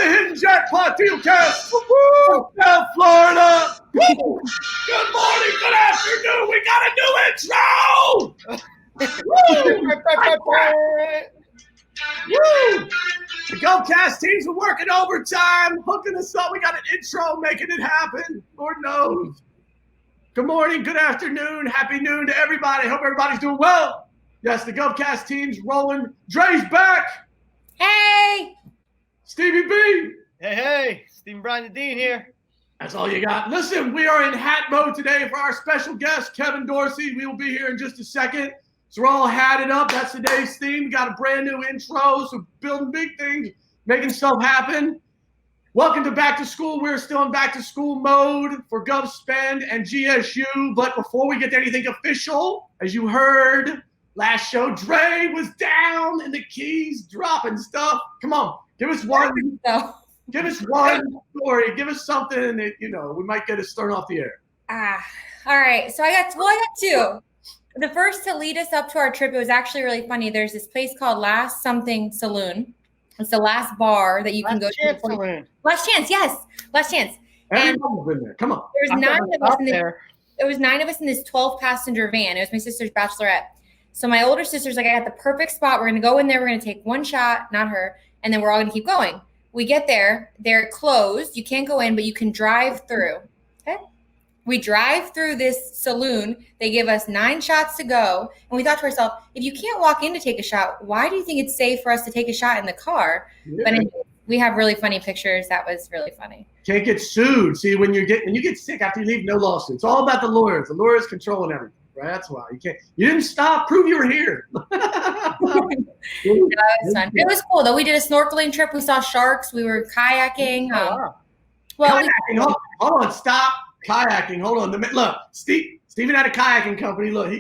the Hidden Jackpot Dealcast from South Florida. Good morning, good afternoon. We got a new intro. Woo! The GovCast teams are working overtime, hooking us up. We got an intro, making it happen. Lord knows. Good morning, good afternoon, happy noon to everybody. Hope everybody's doing well. Yes, the GovCast team's rolling. Dre's back. Hey. Stevie B. Hey. Stephen Brian the Dean here. That's all you got. Listen, we are in hat mode today for our special guest, Kevin Dorsey. We will be here in just a second. So we're all hatted up. That's today's theme. We got a brand new intro, so building big things, making stuff happen. Welcome to Back to School. We're still in Back to School mode for GovSpend and GSU. But before we get to anything official, as you heard last show, Dre was down in the keys, dropping stuff. Come on, give us one. Give us one story. Give us something that, we might get us thrown off the air. All right. So I got two. The first to lead us up to our trip, it was actually really funny. There's this place called Last Something Saloon. It's the last bar that you can go to. Saloon. Last Chance, yes. Last Chance. Everyone's been there. Come on. There was 9 of us in this 12-passenger van. It was my sister's bachelorette. So my older sister's like, I got the perfect spot. We're going to go in there. We're going to take one shot, not her, and then we're all going to keep going. We get there. They're closed. You can't go in, but you can drive through. Okay. We drive through this saloon. They give us 9 shots to go. And we thought to ourselves, if you can't walk in to take a shot, why do you think it's safe for us to take a shot in the car? Yeah. But anyway, we have really funny pictures. That was really funny. Can't get sued. See, when you get sick after you leave, no lawsuit. It's all about the lawyers. The lawyers controlling everything, right? That's why you didn't stop. Prove you were here. That was fun. It was cool though. We did a snorkeling trip. We saw sharks. We were kayaking. Kayaking. Hold on. Stop. Kayaking. Hold on. Look, Stephen had a kayaking company. Look,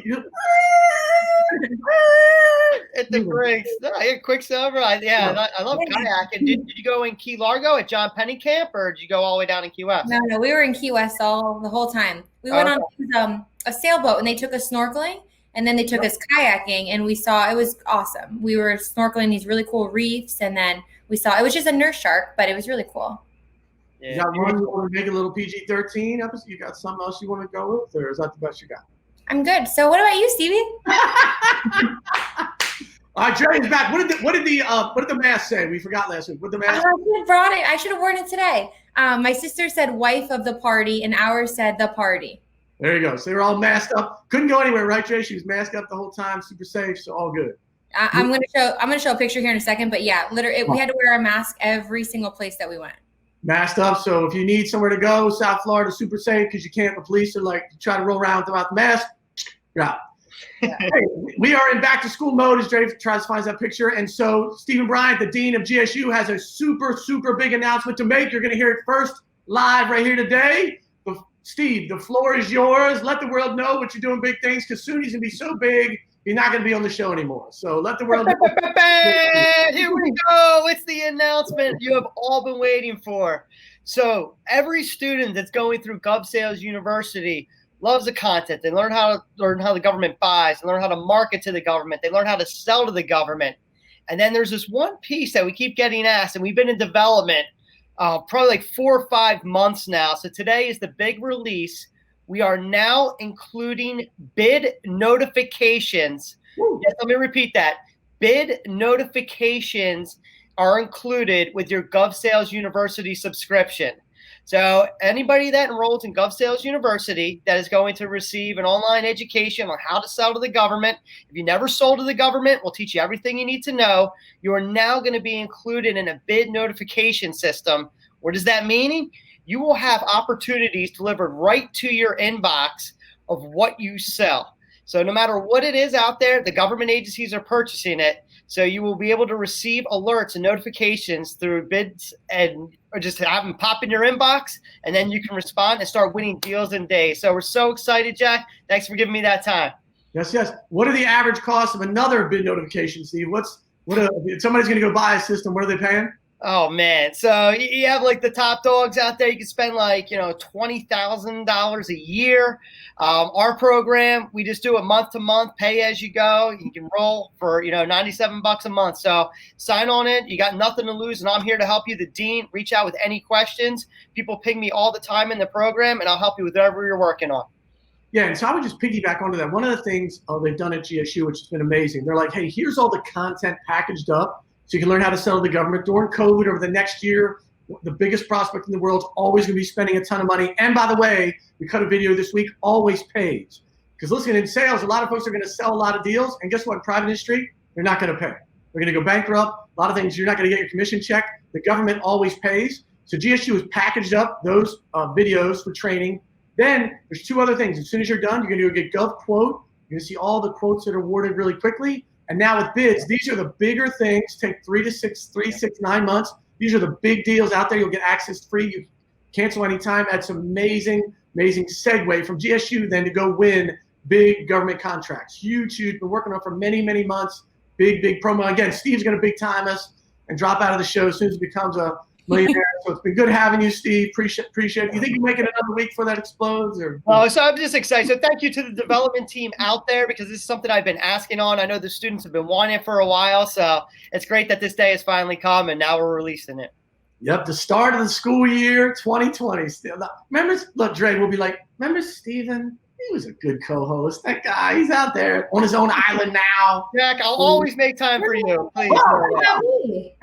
at the breaks. Quicksilver. I love kayaking. Did you go in Key Largo at John Penny Camp, or did you go all the way down in Key West? No, we were in Key West the whole time. We went on a sailboat, and they took us snorkeling, and then they took us kayaking, and we saw, it was awesome. We were snorkeling these really cool reefs, and then we saw, it was just a nurse shark, but it was really cool. Yeah. You got one you want to make a little PG-13 episode? You got something else you want to go with, or is that the best you got? I'm good. So what about you, Stevie? All right, Dre's back. What did the mask say? We forgot last week. What did the mask? I should have worn it today. My sister said wife of the party, and ours said the party. There you go. So they were all masked up. Couldn't go anywhere, right, Dre? She was masked up the whole time, super safe, so all good. I'm gonna show a picture here in a second, but yeah, literally, we had to wear a mask every single place that we went. Masked up. So if you need somewhere to go, South Florida, super safe because you can't. The police are like try to roll around without the mask. You're out. Yeah. Hey, we are in back to school mode as Dre tries to find that picture. And so Stephen Bryant, the dean of GSU, has a super, super big announcement to make. You're going to hear it first live right here today. Steve, the floor is yours. Let the world know what you're doing big things, because soon he's going to be so big, he's not going to be on the show anymore. So let the world know. Here we go. It's the announcement you have all been waiting for. So every student that's going through GovSales University loves the content. They learn how the government buys. They learn how to market to the government. They learn how to sell to the government. And then there's this one piece that we keep getting asked, and we've been in development probably like 4 or 5 months now. So today is the big release. We are now including bid notifications. Yes, let me repeat that. Bid notifications are included with your GovSales University subscription. So anybody that enrolls in GovSales University that is going to receive an online education on how to sell to the government. If you never sold to the government, we'll teach you everything you need to know. You are now going to be included in a bid notification system. What does that mean? You will have opportunities delivered right to your inbox of what you sell. So no matter what it is out there, the government agencies are purchasing it. So you will be able to receive alerts and notifications through bids, or just have them pop in your inbox, and then you can respond and start winning deals in days. So we're so excited, Jack. Thanks for giving me that time. Yes. What are the average costs of another bid notification, Steve? If somebody's going to go buy a system, what are they paying? Oh man. So you have like the top dogs out there. You can spend like, $20,000 a year. Our program, we just do a month to month, pay as you go. You can roll for, $97 a month. So sign on it. You got nothing to lose. And I'm here to help you. The dean, reach out with any questions. People ping me all the time in the program and I'll help you with whatever you're working on. Yeah, and so I would just piggyback onto that. One of the things they've done at GSU, which has been amazing, they're like, hey, here's all the content packaged up so you can learn how to sell to the government. During COVID over the next year, the biggest prospect in the world is always going to be spending a ton of money. And by the way, we cut a video this week, always pays. Because listen, in sales, a lot of folks are going to sell a lot of deals. And guess what? In private industry, they're not going to pay. They're going to go bankrupt. A lot of things, you're not going to get your commission check. The government always pays. So GSU has packaged up those videos for training. Then there's two other things. As soon as you're done, you're going to go get GovQuote. You're going to see all the quotes that are awarded really quickly. And now with bids, these are the bigger things. Take 3 to 6, 9 months. These are the big deals out there. You'll get access free. You cancel anytime. That's amazing segue from GSU then to go win big government contracts. Huge. Been working on for many, many months. Big promo. Again, Steve's going to big time us and drop out of the show as soon as he becomes a millionaire. So it's been good having you, Steve. Appreciate it. You think you make it another week before that explodes? Oh, so I'm just excited. So thank you to the development team out there because this is something I've been asking on. I know the students have been wanting it for a while, so it's great that this day has finally come and now we're releasing it. Yep, the start of the school year 2020. Still, remember? Look, Dre will be like, remember Steven? He was a good co-host. That guy, he's out there on his own island now. Jack, I'll always make time for you. Please.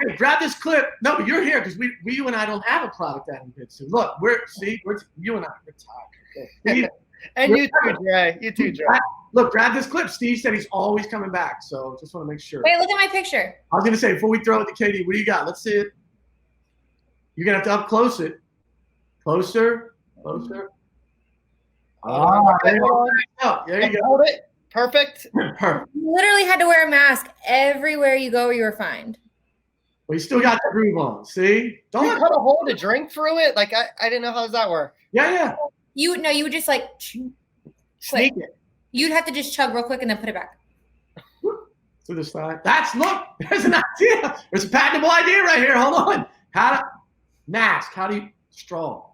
Hey, grab this clip. No, but you're here because you and I don't have a product at Pittsburgh. Look, you and I, we're talking. Okay. And you too, Dre. Look, grab this clip. Steve said he's always coming back, so just want to make sure. Wait, look at my picture. I was going to say, before we throw it to Katie, what do you got? Let's see it. You're going to have to up close it. Closer. There you go. Hold it. Perfect. Perfect. You literally had to wear a mask everywhere you go. You were fined. Well, you still got the groove on. See? Don't you cut a hole to drink through it? Like I didn't know how does that work. Yeah. You would just like sneak it. You'd have to just chug real quick and then put it back. To the side. There's an idea. There's a patentable idea right here. Hold on. How do you straw?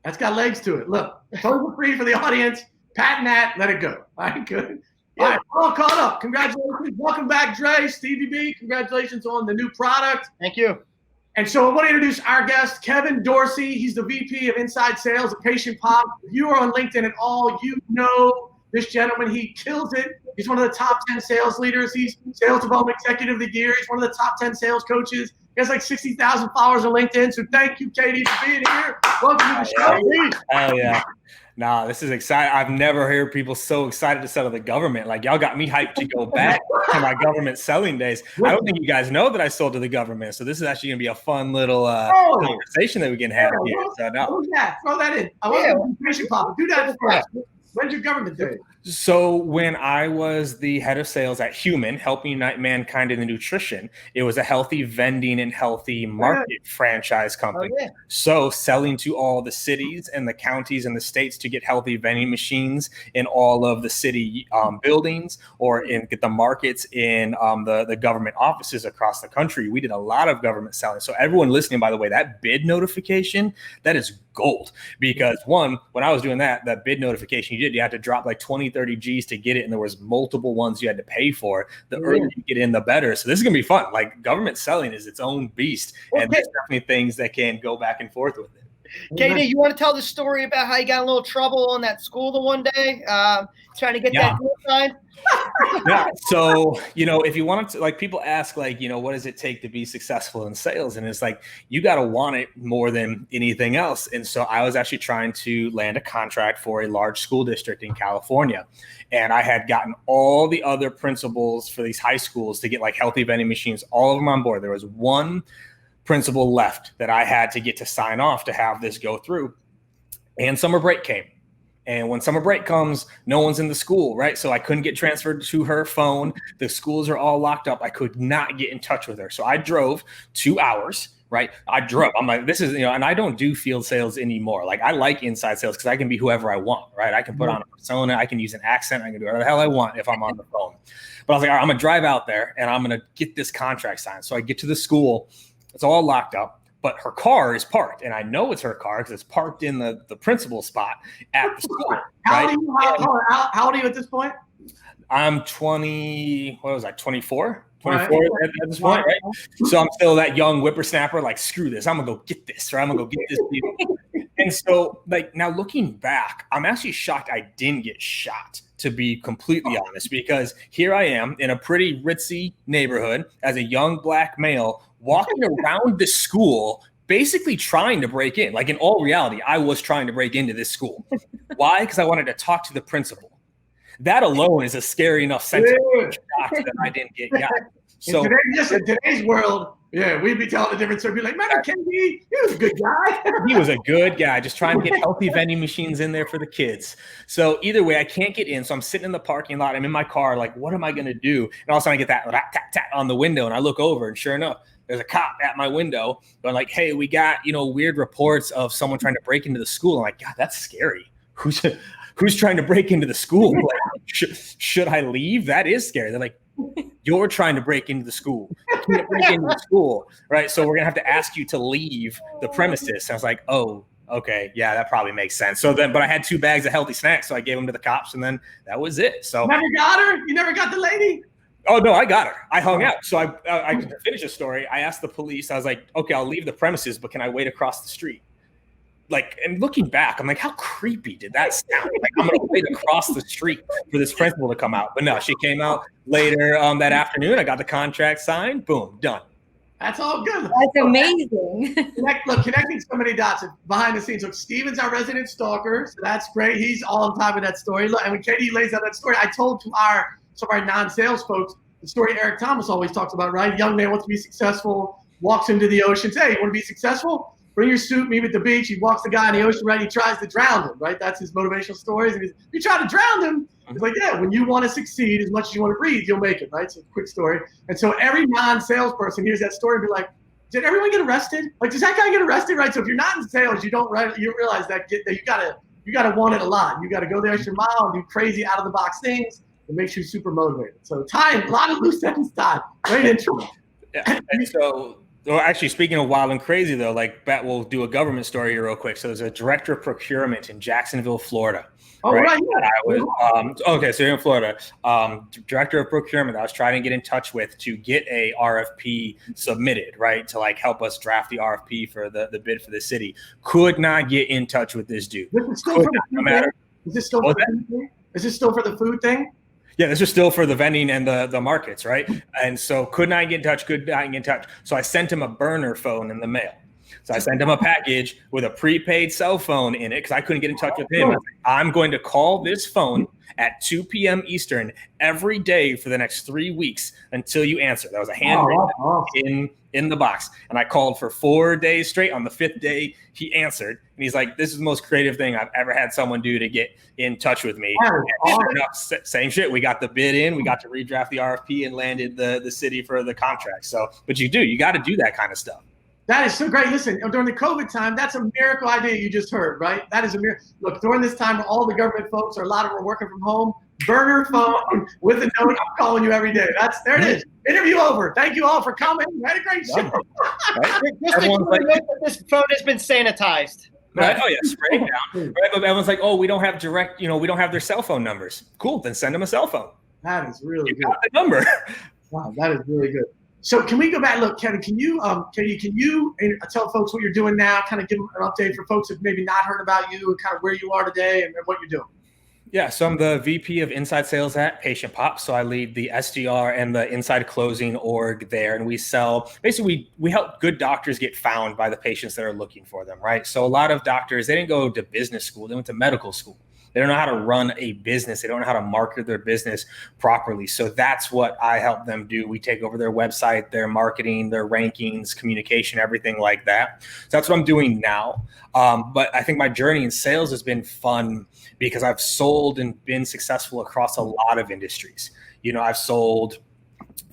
That's got legs to it. Look, totally free for the audience. Patent that. Let it go. All right, good. All right, we're all caught up. Congratulations. Welcome back, Dre, Stevie B. Congratulations on the new product. Thank you. And so I want to introduce our guest, Kevin Dorsey. He's the VP of Inside Sales at Patient Pop. If you are on LinkedIn at all, you know this gentleman. He kills it. He's one of the top 10 sales leaders. He's Sales Development Executive of the Year. He's one of the top 10 sales coaches. He has like 60,000 followers on LinkedIn. So thank you, Katie, for being here. Welcome to the show. Hell yeah. Nah, this is exciting. I've never heard people so excited to sell to the government. Like, y'all got me hyped to go back to my government selling days. I don't think you guys know that I sold to the government. So this is actually going to be a fun little conversation that we can have here. So throw that in. I want to Patient Pop. Do that first. When's your government day? So when I was the head of sales at Human, Helping Unite Mankind in the Nutrition, it was a healthy vending and healthy market franchise company. Oh, yeah. So selling to all the cities and the counties and the states to get healthy vending machines in all of the city buildings or in the markets in the government offices across the country. We did a lot of government selling. So everyone listening, by the way, that bid notification, that is gold. Because one, when I was doing that bid notification you had to drop like 20, 30 G's to get it. And there was multiple ones you had to pay for. The earlier you get in, the better. So this is going to be fun. Like government selling is its own beast. And there's definitely things that can go back and forth with it. Katie, you want to tell the story about how you got in a little trouble on that school the one day, trying to get that deal signed? Yeah. So, if you want to, like, people ask, like, what does it take to be successful in sales? And it's like, you got to want it more than anything else. And so I was actually trying to land a contract for a large school district in California. And I had gotten all the other principals for these high schools to get like healthy vending machines, all of them on board. There was one principal left that I had to get to sign off to have this go through. And summer break came. And when summer break comes, no one's in the school, right? So I couldn't get transferred to her phone. The schools are all locked up. I could not get in touch with her. So I drove 2 hours, right? I'm like, this is, and I don't do field sales anymore. Like I like inside sales because I can be whoever I want, right? I can put on a persona. I can use an accent. I can do whatever the hell I want if I'm on the phone. But I was like, all right, I'm going to drive out there and I'm going to get this contract signed. So I get to the school It's all locked up. But her car is parked, and I know it's her car because it's parked in the principal spot at the school. How old are you at this point? I'm 20. What was I? 24. Right. 24 at this point, right? So I'm still that young whippersnapper. Like, screw this. I'm gonna go get this, or I'm gonna go get this deal. And so, like, now looking back, I'm actually shocked I didn't get shot, to be completely honest, because here I am in a pretty ritzy neighborhood as a young black male walking around the school, basically trying to break in. Like, in all reality, I was trying to break into this school. Why? Because I wanted to talk to the principal. That alone is a scary enough sentence shock that I didn't get got. So in today's world, yeah, we'd be telling a different story. Be like, remember Kenny? He was a good guy. He was a good guy, just trying to get healthy vending machines in there for the kids. So either way, I can't get in. So I'm sitting in the parking lot. I'm in my car. Like, what am I going to do? And all of a sudden I get that rat-tat-tat on the window, and I look over, and sure enough, there's a cop at my window going like, hey, we got, weird reports of someone trying to break into the school. I'm like, God, that's scary. Who's trying to break into the school? Like, should I leave? That is scary. They're like, you're trying to break into the school. You can't break into the school, right? So we're gonna have to ask you to leave the premises. And I was like, oh, okay, yeah, that probably makes sense. So then, but I had 2 bags of healthy snacks, so I gave them to the cops, and then that was it. So never got her. You never got the lady. Oh no, I got her. I hung out. So I to finish the story. I asked the police. I was like, okay, I'll leave the premises, but can I wait across the street? Like, and looking back, I'm like, how creepy did that sound? Like, I'm gonna wait across the street for this principal to come out. But no, she came out later that afternoon. I got the contract signed. Boom, done. That's all good. That's amazing. Connecting so many dots behind the scenes. Look, Steven's our resident stalker, so that's great. He's all on top of that story. Look, and when Katie lays out that story, I told to some of our non-sales folks the story Eric Thomas always talks about, right? Young man wants to be successful, walks into the ocean. Hey, you want to be successful? Bring your suit, meet at the beach. He walks the guy in the ocean, right? He tries to drown him, right? That's his motivational stories. And you try to drown him. He's like, yeah, when you want to succeed as much as you want to breathe, you'll make it, right? So quick story. And so every non-salesperson hears that story and be like, did everyone get arrested? Like, does that guy get arrested, right? So if you're not in sales, you realize that you gotta want it a lot. You gotta go the extra mile and do crazy out of the box things. It makes you super motivated. So time, a lot of loose ends time. Great intro. Yeah. And so, well, actually, speaking of wild and crazy, though, like, Bet will do a government story here real quick. So there's a director of procurement in Jacksonville, Florida. Oh, right. Yeah. So you're in Florida. Director of procurement, I was trying to get in touch with to get a RFP submitted, right, to like help us draft the RFP for the bid for the city. Could not get in touch with this dude. Is this still for the food thing? Yeah, this was still for the vending and the markets, right? And so could not get in touch. So I sent him a burner phone in the mail. So I sent him a package with a prepaid cell phone in it because I couldn't get in touch with him. I'm going to call this phone at 2 p.m. Eastern every day for the next 3 weeks until you answer. That was a handwritten in the box. And I called for 4 days straight. On the 5th day, he answered. And he's like, this is the most creative thing I've ever had someone do to get in touch with me. Sure enough, same shit. We got the bid in. We got to redraft the RFP and landed the city for the contract. So, but you got to do that kind of stuff. That is so great. Listen, during the COVID time, that's a miracle idea you just heard, right? That is a miracle. Look, during this time, all the government folks, or a lot of them are working from home, burner phone with a note, I'm calling you every day. There it is. Interview over. Thank you all for coming. We had a great show. Right? This phone has been sanitized. Right? Oh, yeah, sprayed down. Right? But everyone's like, oh, we don't have we don't have their cell phone numbers. Cool, then send them a cell phone. That is really good. Got the number. Wow, that is really good. So can we go back? Look, Kevin, Katie, can you tell folks what you're doing now? Kind of give them an update for folks who've maybe not heard about you and kind of where you are today and what you're doing. Yeah, so I'm the VP of Inside Sales at Patient Pop. So I lead the SDR and the Inside Closing org there. And we sell, basically, we help good doctors get found by the patients that are looking for them, right? So a lot of doctors, they didn't go to business school. They went to medical school. They don't know how to run a business. They don't know how to market their business properly. So that's what I help them do. We take over their website, their marketing, their rankings, communication, everything like that. So that's what I'm doing now. But I think my journey in sales has been fun because I've sold and been successful across a lot of industries. I've sold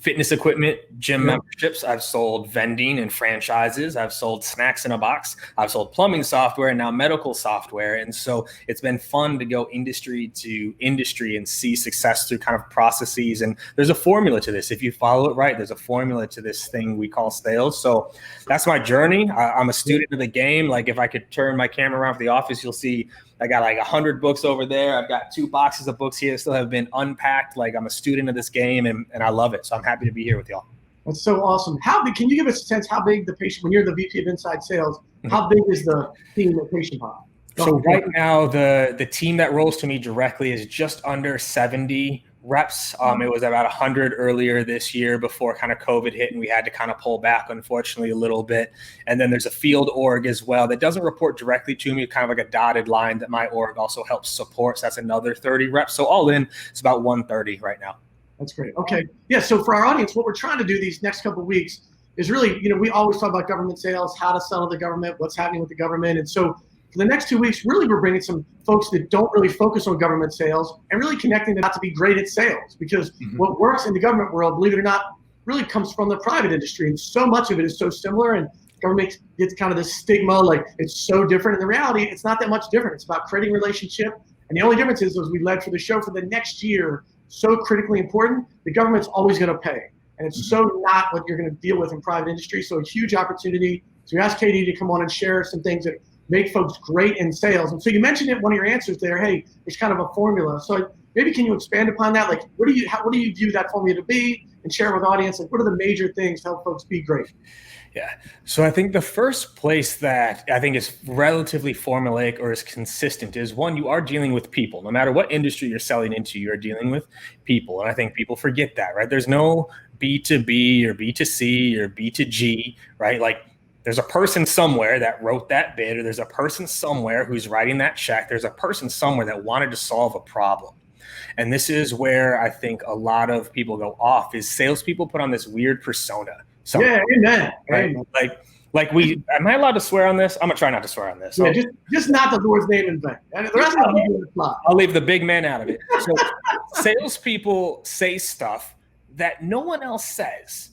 fitness equipment, gym memberships. I've sold vending and franchises. I've sold snacks in a box. I've sold plumbing software and now medical software. And so it's been fun to go industry to industry and see success through kind of processes. And there's a formula to this. If you follow it right, there's a formula to this thing we call sales. So that's my journey. I'm a student of the game. Like if I could turn my camera around for the office, you'll see I got like 100 books over there. I've got 2 boxes of books here that still have been unpacked. Like I'm a student of this game and I love it. So I'm happy to be here with y'all. That's so awesome. How big, can you give us a sense how big the patient, when you're the VP of Inside Sales, how big is the team at Patient Pod? So right now, the team that rolls to me directly is just under 70 reps. It was about 100 earlier this year before kind of COVID hit and we had to kind of pull back, unfortunately, a little bit. And then there's a field org as well that doesn't report directly to me, kind of like a dotted line that my org also helps support. So that's another 30 reps. So all in, it's about 130 right now. That's great. Okay. Yeah. So for our audience, what we're trying to do these next couple of weeks is really, we always talk about government sales, how to sell to the government, what's happening with the government. And so for the next 2 weeks, really, we're bringing some folks that don't really focus on government sales and really connecting them out to be great at sales, because what works in the government world, believe it or not, really comes from the private industry. And so much of it is so similar, and government gets kind of this stigma, like it's so different. In the reality, it's not that much different. It's about creating relationship. And the only difference is, as we led for the show for the next year, so critically important, the government's always going to pay. And it's so not what you're going to deal with in private industry. So a huge opportunity. So we asked Katie to come on and share some things that make folks great in sales. And so you mentioned it, one of your answers there, hey, it's kind of a formula. So maybe can you expand upon that? Like, what do you view that formula to be, and share with the audience, like what are the major things to help folks be great? Yeah. So I think the first place that I think is relatively formulaic or is consistent is, one, you are dealing with people. No matter what industry you're selling into, you're dealing with people. And I think people forget that, right? There's no B2B or B2C or B2G, right? Like, there's a person somewhere that wrote that bid, or there's a person somewhere who's writing that check. There's a person somewhere that wanted to solve a problem. And this is where I think a lot of people go off, is salespeople put on this weird persona. Yeah, amen. Right? Like am I allowed to swear on this? I'm gonna try not to swear on this. Yeah, just not the Lord's name in vain. And the rest of it, I'll leave the big man out of it. So salespeople say stuff that no one else says.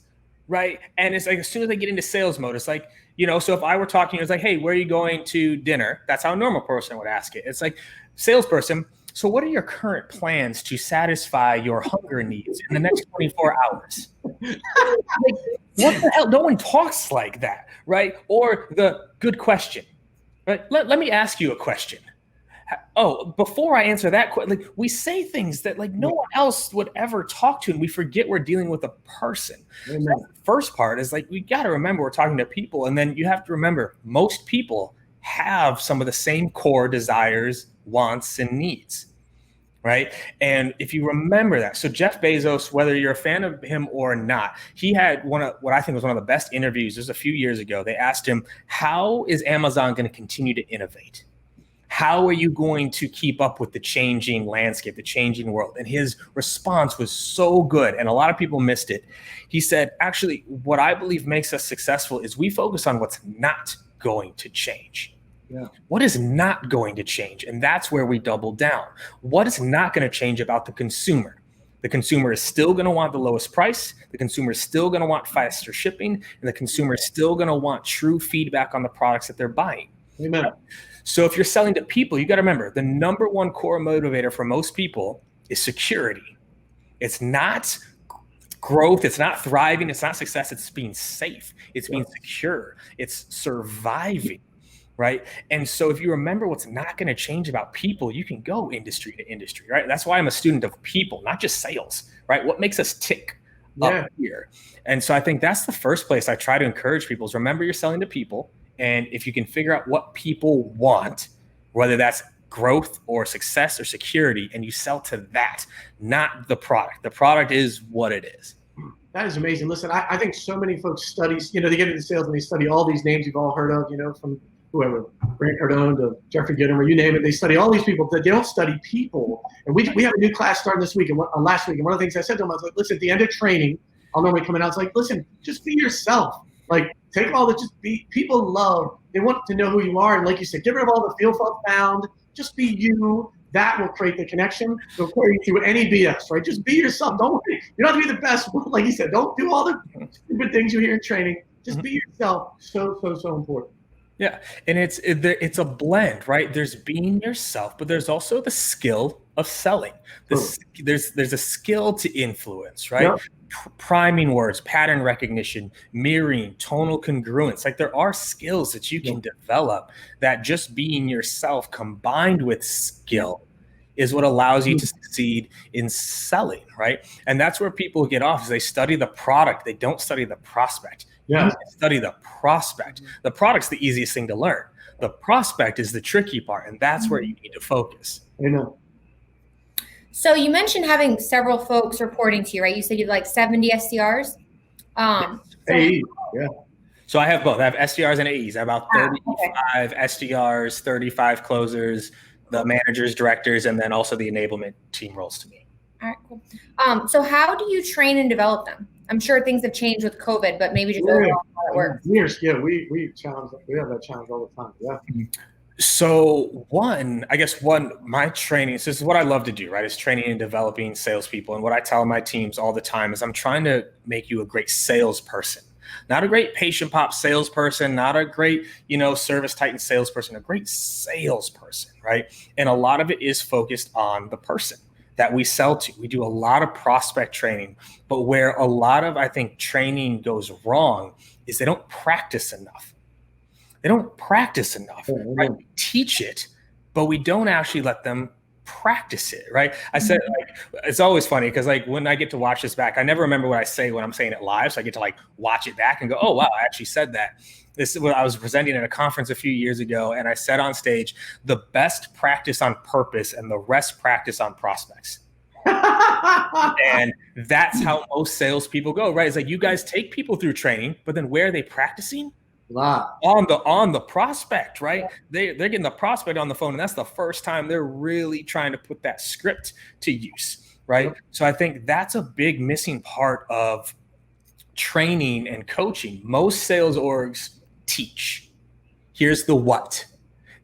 Right. And it's like, as soon as they get into sales mode, it's like, so if I were talking, it's like, hey, where are you going to dinner? That's how a normal person would ask it. It's like, salesperson, so what are your current plans to satisfy your hunger needs in the next 24 hours? Like, what the hell? No one talks like that. Right. Or the good question. Right. Let me ask you a question. Oh, before I answer that question, like, we say things that like no one else would ever talk to, and we forget we're dealing with a person. So the first part is like, we got to remember we're talking to people, and then you have to remember most people have some of the same core desires, wants, and needs, right? And if you remember that, so Jeff Bezos, whether you're a fan of him or not, he had one of what I think was one of the best interviews. This was a few years ago. They asked him, how is Amazon going to continue to innovate? How are you going to keep up with the changing landscape, the changing world? And his response was so good, and a lot of people missed it. He said, actually, what I believe makes us successful is we focus on what's not going to change. Yeah. What is not going to change? And that's where we double down. What is not going to change about the consumer? The consumer is still going to want the lowest price. The consumer is still going to want faster shipping. And the consumer is still going to want true feedback on the products that they're buying. Amen. So if you're selling to people, you got to remember the number one core motivator for most people is security. It's not growth. It's not thriving. It's not success. It's being safe. It's being secure. It's surviving, right? And so if you remember what's not going to change about people, you can go industry to industry, right? That's why I'm a student of people, not just sales, right? What makes us tick up here? And so I think that's the first place I try to encourage people is remember you're selling to people. And if you can figure out what people want, whether that's growth or success or security, and you sell to that, not the product is what it is. That is amazing. Listen, I think so many folks study, they get into sales and they study all these names you've all heard of, from whoever, Grant Cardone to Jeffrey Gittler, you name it. They study all these people, but they don't study people. And we have a new class starting this week and last week. And one of the things I said to them, I was like, listen, at the end of training, I'll normally come in, I was like, listen, just be yourself. Like, take all that, just be, people love, they want to know who you are. And like you said, get rid of all the feel found, just be you. that will create the connection. It'll carry you through any BS, right? Just be yourself. Don't worry. You don't have to be the best. Like you said, don't do all the stupid things you hear in training. Just be yourself. So important. Yeah, and it's a blend, right? There's being yourself, but there's also the skill of selling. There's a skill to influence, right? Yep. Priming words, pattern recognition, mirroring, tonal congruence. Like there are skills that you can develop that just being yourself combined with skill is what allows you to succeed in selling, right? And that's where people get off is they study the product. They don't study the prospect. Yeah. You study the prospect. The product's the easiest thing to learn. The prospect is the tricky part, and that's where you need to focus. I know. So you mentioned having several folks reporting to you, right? You said you had like 70 SDRs. Hey, yeah. So I have both. I have SDRs and AEs. I have about 35 SDRs, 35 closers, the managers, directors, and then also the enablement team rolls to me. All right, cool. So how do you train and develop them? I'm sure things have changed with COVID, but maybe just overall how it works. Years, yeah, we have that challenge all the time. Yeah. So my training, so this is what I love to do, right? Is training and developing salespeople. And what I tell my teams all the time is I'm trying to make you a great salesperson, not a great patient pop salesperson, not a great, service titan salesperson, a great salesperson, right? And a lot of it is focused on the person that we sell to. We do a lot of prospect training, but where a lot of, I think, training goes wrong is they don't practice enough. Right? We teach it, but we don't actually let them practice it, right? I said, it's always funny because when I get to watch this back, I never remember what I say when I'm saying it live. So I get to watch it back and go, oh, wow, I actually said that. This is what I was presenting at a conference a few years ago. And I said on stage, the best practice on purpose and the rest practice on prospects. And that's how most salespeople go, right? It's like you guys take people through training, but then where are they practicing? On the prospect, right? They're getting the prospect on the phone, and that's the first time they're really trying to put that script to use, right? Yep. So I think that's a big missing part of training and coaching. Most sales orgs teach. Here's the what.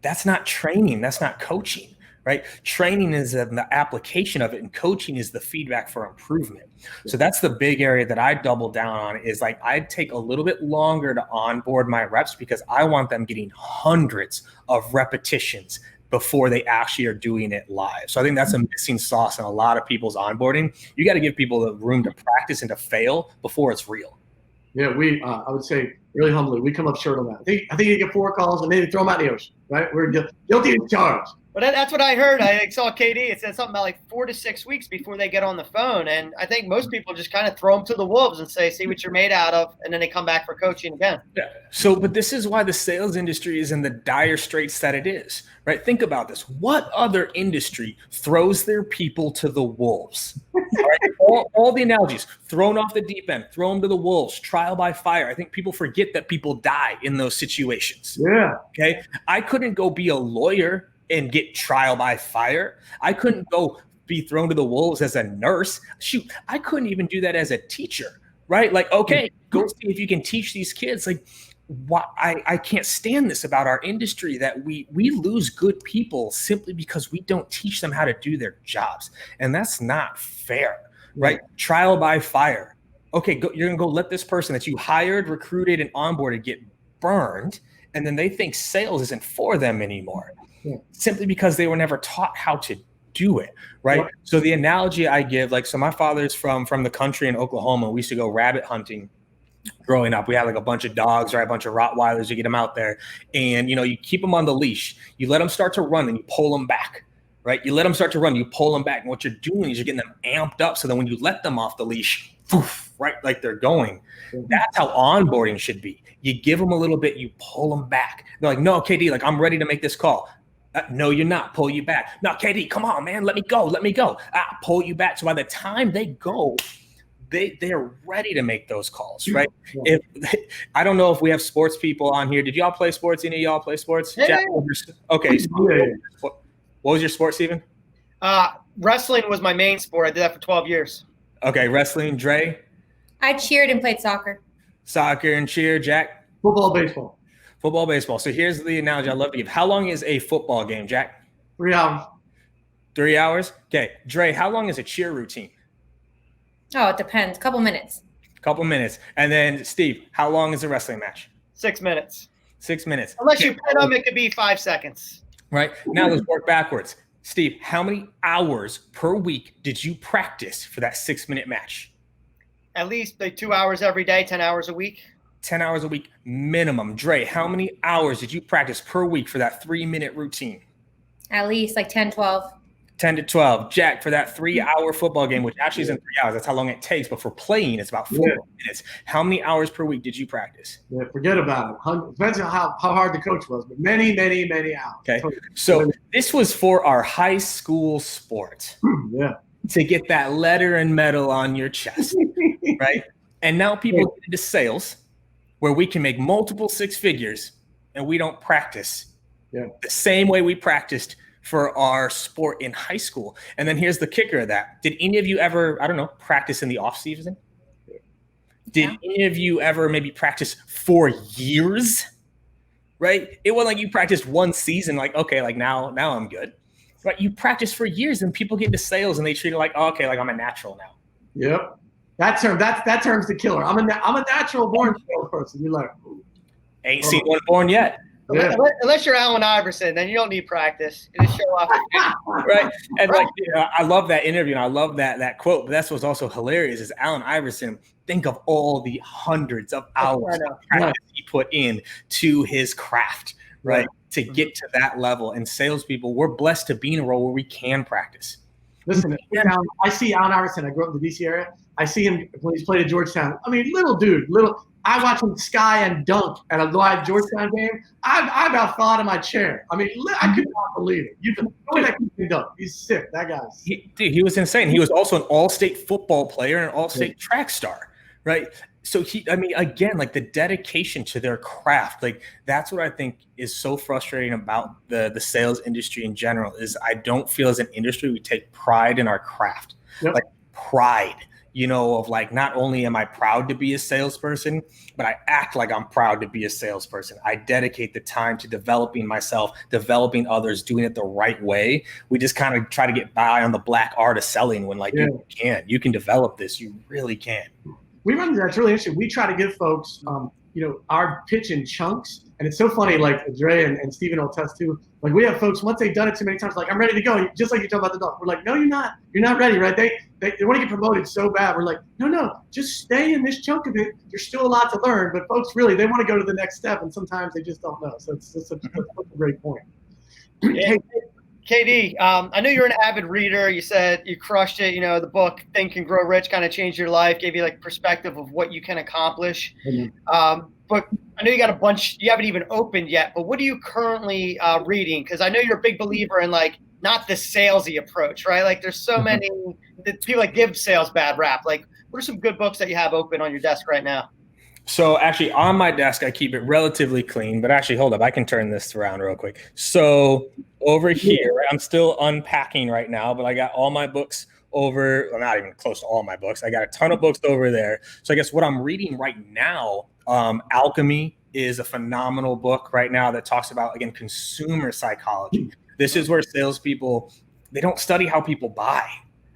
That's not training. That's not coaching. Right? Training is the application of it, and coaching is the feedback for improvement. So that's the big area that I double down on is I take a little bit longer to onboard my reps because I want them getting hundreds of repetitions before they actually are doing it live. So I think that's a missing sauce in a lot of people's onboarding. You got to give people the room to practice and to fail before it's real. Yeah, I would say really humbly, we come up short on that. I think you get 4 calls and maybe throw them out in the ocean, right? We're guilty as charged. But that's what I heard. I saw KD. It said something about 4 to 6 weeks before they get on the phone. And I think most people just kind of throw them to the wolves and say, see what you're made out of. And then they come back for coaching again. Yeah. So, but this is why the sales industry is in the dire straits that it is, right? Think about this. What other industry throws their people to the wolves? Right? all the analogies, thrown off the deep end, throw them to the wolves, trial by fire. I think people forget that people die in those situations. Yeah. Okay. I couldn't go be a lawyer and get trial by fire. I couldn't go be thrown to the wolves as a nurse. Shoot, I couldn't even do that as a teacher, right? Okay, go see if you can teach these kids. Why I can't stand this about our industry that we lose good people simply because we don't teach them how to do their jobs. And that's not fair, right? Trial by fire. Okay, you're gonna go let this person that you hired, recruited, and onboarded get burned, and then they think sales isn't for them anymore. Simply because they were never taught how to do it, right? Yeah. So the analogy I give, so my father's from the country in Oklahoma. We used to go rabbit hunting growing up. We had a bunch of dogs, right? A bunch of Rottweilers. You get them out there and, you keep them on the leash. You let them start to run and you pull them back, right? You let them start to run, you pull them back. And what you're doing is you're getting them amped up so that when you let them off the leash, poof, right? Like they're going. That's how onboarding should be. You give them a little bit, you pull them back. They're like, no, KD, I'm ready to make this call. No, you're not. Pull you back. No, KD, come on, man. Let me go. Pull you back. So by the time they go, they're ready to make those calls, right? Yeah. I don't know if we have sports people on here. Did y'all play sports? Any of y'all play sports? Yeah. Jack, okay. So what was your sport, Steven? Wrestling was my main sport. I did that for 12 years. Okay, wrestling. Dre? I cheered and played soccer. Soccer and cheer. Jack? Football, baseball. Football, baseball. So here's the analogy I love to give. How long is a football game, Jack? 3 hours. 3 hours? Okay. Dre, how long is a cheer routine? Oh, it depends. Couple minutes. Couple minutes. And then Steve, how long is a wrestling match? 6 minutes. 6 minutes. Unless you pin them, it could be 5 seconds. Right. Now let's work backwards. Steve, how many hours per week did you practice for that 6-minute match? At least 2 hours every day, 10 hours a week. 10 hours a week minimum. Dre, how many hours did you practice per week for that 3-minute routine? At least like 10, 12. 10 to 12. Jack, for that 3-hour football game, which actually isn't 3 hours, that's how long it takes, but for playing, it's about 4 minutes. How many hours per week did you practice? Yeah, forget about it. Depends on how hard the coach was, but many, many, many hours. Okay. So this was for our high school sport. Yeah. To get that letter and medal on your chest, right? And now people get into sales where we can make multiple 6 figures and we don't practice the same way we practiced for our sport in high school. And then here's the kicker of that. Did any of you ever, I don't know, practice in the off season? Did any of you ever maybe practice for years? Right? It wasn't like you practiced one season, like, okay, like now I'm good. Right? You practice for years and people get into sales and they treat it like, oh, okay, like I'm a natural now. Yep. That term's the killer. I'm a natural born salesperson. You're like, ain't seen one born yet. Yeah. Unless you're Allen Iverson, then you don't need practice. You just show up. Right. And like, I love that interview and I love that quote, but that's what's also hilarious is Allen Iverson, think of all the hundreds of hours of practice he put in to his craft, right? To get to that level. And salespeople, we're blessed to be in a role where we can practice. Listen, I see Allen Iverson. I grew up in the DC area. I see him when he's played at Georgetown. I mean, little dude. I watch him sky and dunk at a live Georgetown game. I about fell out of my chair. I mean, I could not believe it. You know that kid can dunk. He's sick. That guy's. He was insane. He was also an all-state football player and an all-state track star, right? So again, like the dedication to their craft, like that's what I think is so frustrating about the sales industry in general is I don't feel as an industry we take pride in our craft, like pride, of like, not only am I proud to be a salesperson, but I act like I'm proud to be a salesperson. I dedicate the time to developing myself, developing others, doing it the right way. We just kind of try to get by on the black art of selling when you can develop this. You really can. We run into that's really interesting. We try to give folks, our pitch in chunks. And it's so funny, like Dre and Steven will attest too. Like we have folks, once they've done it too many times, like, I'm ready to go. Just like you talk about the dog. We're like, no, you're not. You're not ready, right? They want to get promoted so bad. We're like, no, just stay in this chunk of it. There's still a lot to learn. But folks, really, they want to go to the next step. And sometimes they just don't know. So that's a great point. Hey, KD, I know you're an avid reader. You said you crushed it. The book Think and Grow Rich kind of changed your life, gave you like perspective of what you can accomplish. Mm-hmm. But I know you got a bunch you haven't even opened yet. But what are you currently reading? Because I know you're a big believer in like not the salesy approach, right? Like there's so many people that give sales bad rap. Like what are some good books that you have open on your desk right now? So actually on my desk, I keep it relatively clean, but actually hold up, I can turn this around real quick. So over here, I'm still unpacking right now, but I got all my books over, well, not even close to all my books. I got a ton of books over there. So I guess what I'm reading right now, Alchemy is a phenomenal book right now that talks about, again, consumer psychology. This is where salespeople, they don't study how people buy.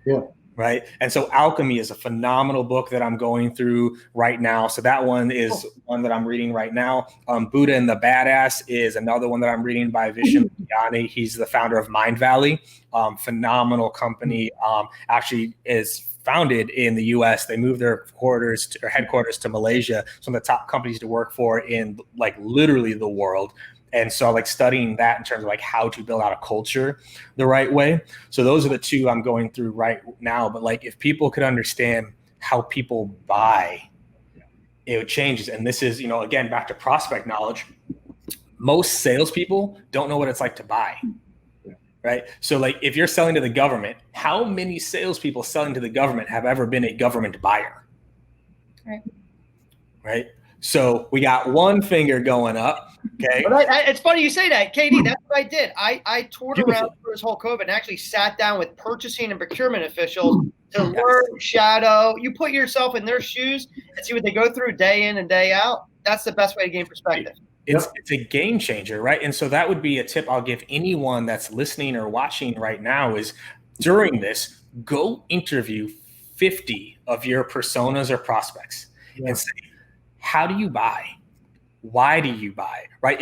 Yeah. Right. And so Alchemy is a phenomenal book that I'm going through right now. So that one is one that I'm reading right now. Buddha and the Badass is another one that I'm reading by Vishen Lakhiani. He's the founder of Mind Valley, phenomenal company. Actually is founded in the U.S. They moved their headquarters to Malaysia. Some of the top companies to work for in like literally the world. And so like studying that in terms of like how to build out a culture the right way. So those are the two I'm going through right now. But like if people could understand how people buy, it changes. And this is, again, back to prospect knowledge. Most salespeople don't know what it's like to buy. Right. So like if you're selling to the government, how many salespeople selling to the government have ever been a government buyer? Right. So we got one finger going up. Okay. But it's funny you say that, KD. That's what I did. I toured around through this whole COVID and actually sat down with purchasing and procurement officials to learn, shadow. You put yourself in their shoes and see what they go through day in and day out. That's the best way to gain perspective. It's a game changer, right? And so that would be a tip I'll give anyone that's listening or watching right now is during this, go interview 50 of your personas or prospects and say, how do you buy? Why do you buy? Right?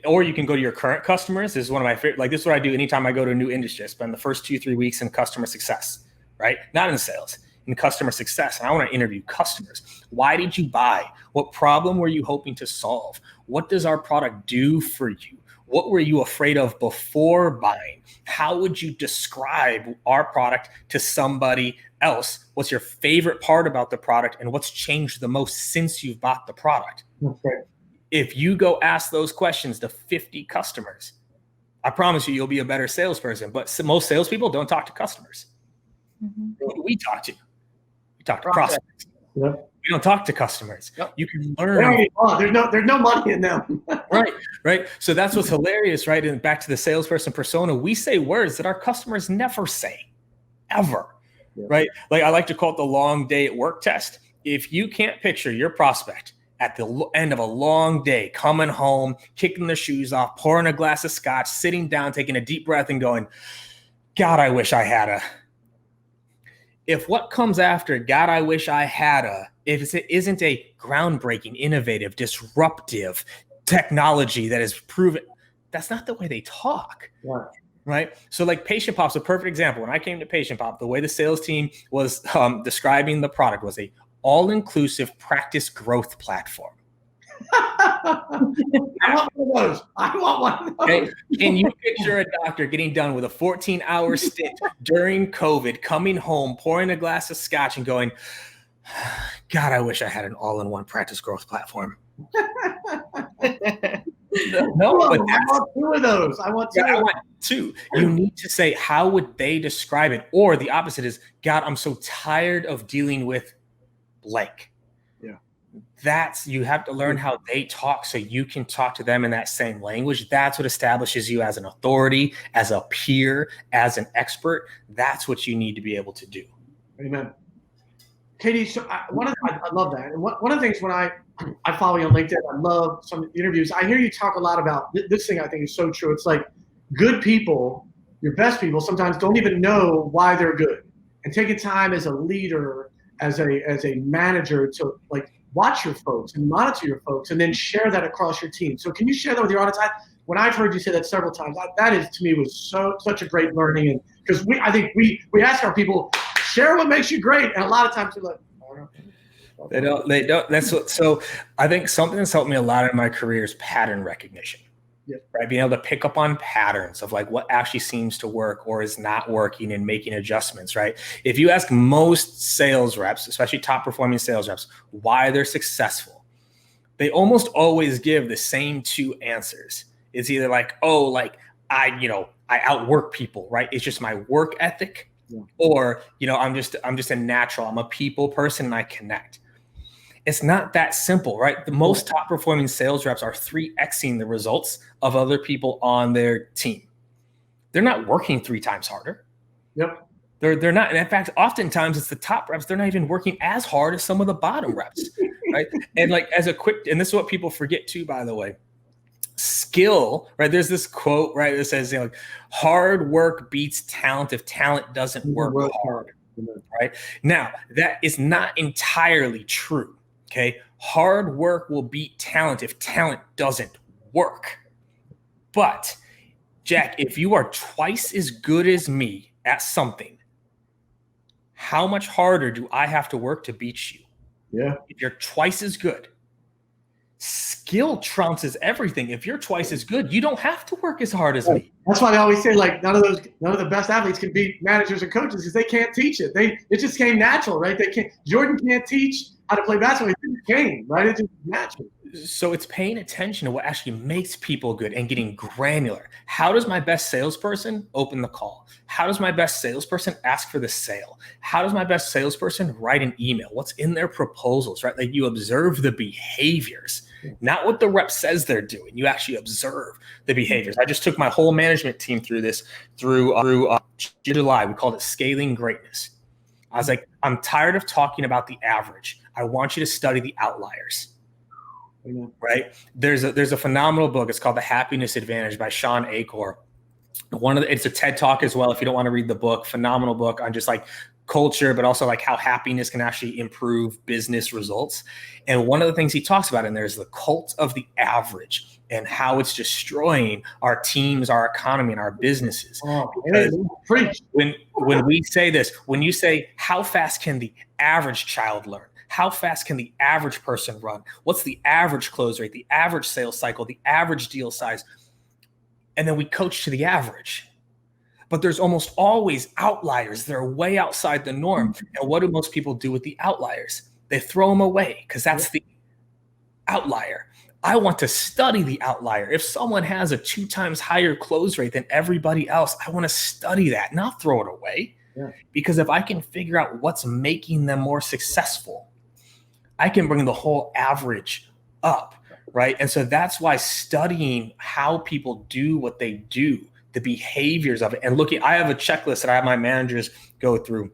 Or you can go to your current customers. This is one of my favorite, like this is what I do anytime I go to a new industry. I spend the first 2-3 weeks in customer success, right? Not in sales, in customer success. And I want to interview customers. Why did you buy? What problem were you hoping to solve? What does our product do for you? What were you afraid of before buying? How would you describe our product to somebody else? What's your favorite part about the product and what's changed the most since you've bought the product? Okay. If you go ask those questions to 50 customers, I promise you'll be a better salesperson. But most salespeople don't talk to customers. Who do we talk to? We talk to prospects. Yep. We don't talk to customers. Yep. You can learn. There's no money in them. Right. So that's what's hilarious, right? And back to the salesperson persona, we say words that our customers never say, ever. Yeah. Right? Like I like to call it the long day at work test. If you can't picture your prospect at the end of a long day, coming home, kicking their shoes off, pouring a glass of scotch, sitting down, taking a deep breath and going, God, I wish I had a. If what comes after, God, I wish I had a, if it isn't a groundbreaking, innovative, disruptive technology that is proven, that's not the way they talk. Yeah. Right. So like Patient Pop's a perfect example. When I came to Patient Pop, the way the sales team was describing the product was a all-inclusive practice growth platform. I want one of those. Okay. Can you picture a doctor getting done with a 14-hour stint during COVID, coming home, pouring a glass of scotch and going, God, I wish I had an all-in-one practice growth platform. No, but I want two of those. I want two. You need to say, how would they describe it? Or the opposite is, God, I'm so tired of dealing with blank. You have to learn how they talk so you can talk to them in that same language. That's what establishes you as an authority, as a peer, as an expert. That's what you need to be able to do. Amen. Katie, so I love that. And one of the things when I follow you on LinkedIn, I love some interviews. I hear you talk a lot about this thing. I think is so true. It's like good people, your best people, sometimes don't even know why they're good. And taking time as a leader, as a manager to like watch your folks and monitor your folks and then share that across your team. So can you share that with your audience? When I've heard you say that several times, that is to me was such a great learning. And because I think we ask our people, share what makes you great. And a lot of times they're like, oh, they don't. So I think something that's helped me a lot in my career is pattern recognition. Yeah. Right. Being able to pick up on patterns of like what actually seems to work or is not working and making adjustments. Right. If you ask most sales reps, especially top performing sales reps, why they're successful, they almost always give the same two answers. It's either like, oh, like I outwork people. Right. It's just my work ethic. Yeah. Or, I'm just a natural. I'm a people person and I connect. It's not that simple, right? The most top performing sales reps are 3Xing the results of other people on their team. They're not working 3 times harder. Yep. They're not. And in fact, oftentimes it's the top reps. They're not even working as hard as some of the bottom reps, right? And like and this is what people forget too, by the way, skill, right? There's this quote, right? That says, like, hard work beats talent if talent doesn't work hard, right? Now, that is not entirely true. Okay, hard work will beat talent if talent doesn't work. But Jack, if you are twice as good as me at something, how much harder do I have to work to beat you? Yeah. If you're twice as good, skill trounces everything. If you're twice as good, you don't have to work as hard as me. That's why they always say like none of the best athletes can beat managers and coaches because they can't teach it. It just came natural, right? Jordan can't teach how to play basketball. It just came, right? It's just natural. So it's paying attention to what actually makes people good and getting granular. How does my best salesperson open the call? How does my best salesperson ask for the sale? How does my best salesperson write an email? What's in their proposals, right? Like you observe the behaviors, not what the rep says they're doing. You actually observe the behaviors. I just took my whole management team through this through July. We called it scaling greatness. I was like, I'm tired of talking about the average. I want you to study the outliers. Amen. Right? There's a phenomenal book. It's called The Happiness Advantage by Sean Achor. It's a TED Talk as well. If you don't want to read the book, phenomenal book on just like culture, but also like how happiness can actually improve business results. And one of the things he talks about in there is the cult of the average and how it's destroying our teams, our economy, and our businesses. When we say this, when you say how fast can the average child learn? How fast can the average person run? What's the average close rate, the average sales cycle, the average deal size? And then we coach to the average. But there's almost always outliers that are way outside the norm. And what do most people do with the outliers? They throw them away because that's the outlier. I want to study the outlier. If someone has a 2 times higher close rate than everybody else, I want to study that, not throw it away. Yeah. Because if I can figure out what's making them more successful, I can bring the whole average up, right? And so that's why studying how people do what they do, the behaviors of it, and I have a checklist that I have my managers go through.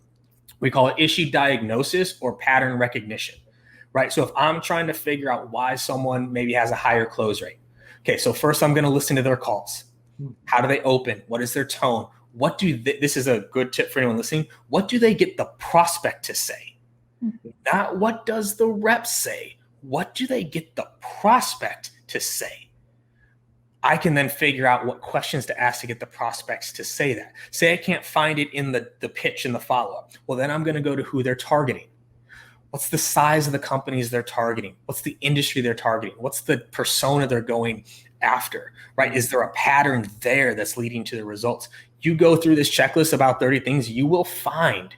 We call it issue diagnosis or pattern recognition, right? So if I'm trying to figure out why someone maybe has a higher close rate, okay, so first I'm going to listen to their calls. How do they open? What is their tone? This is a good tip for anyone listening. What do they get the prospect to say? Not what does the rep say? What do they get the prospect to say? I can then figure out what questions to ask to get the prospects to say that. Say I can't find it in the pitch and the follow-up. Well, then I'm going to go to who they're targeting. What's the size of the companies they're targeting? What's the industry they're targeting? What's the persona they're going after, right? Is there a pattern there that's leading to the results? You go through this checklist about 30 things, you will find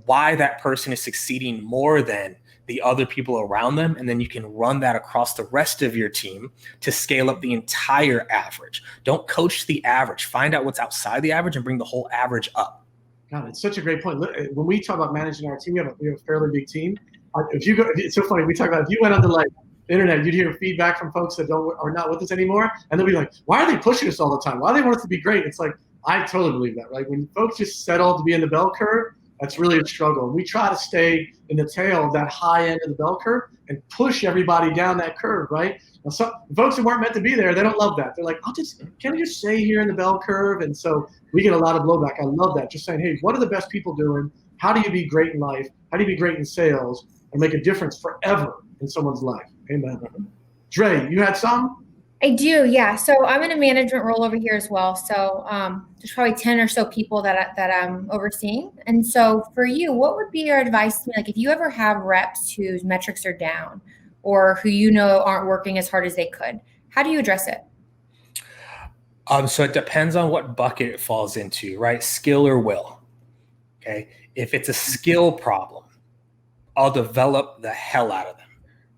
why that person is succeeding more than the other people around them. And then you can run that across the rest of your team to scale up the entire average. Don't coach the average. Find out what's outside the average and bring the whole average up. God, it's such a great point. When we talk about managing our team, we have a fairly big team. It's so funny. We talk about if you went on the internet, you'd hear feedback from folks that are not with us anymore. And they'll be like, why are they pushing us all the time? Why do they want us to be great? It's like, I totally believe that, right? When folks just settle to be in the bell curve, that's really a struggle. We try to stay in the tail of that high end of the bell curve and push everybody down that curve, right? Now, some folks who weren't meant to be there, they don't love that. They're like, can I just stay here in the bell curve? And so we get a lot of blowback. I love that. Just saying, hey, what are the best people doing? How do you be great in life? How do you be great in sales and make a difference forever in someone's life? Amen. Dre, you had some? I do, yeah. So I'm in a management role over here as well. So there's probably 10 or so people that I'm overseeing. And so for you, what would be your advice to me? Like if you ever have reps whose metrics are down or who aren't working as hard as they could, how do you address it? So it depends on what bucket it falls into, right? Skill or will. Okay. If it's a skill problem, I'll develop the hell out of them.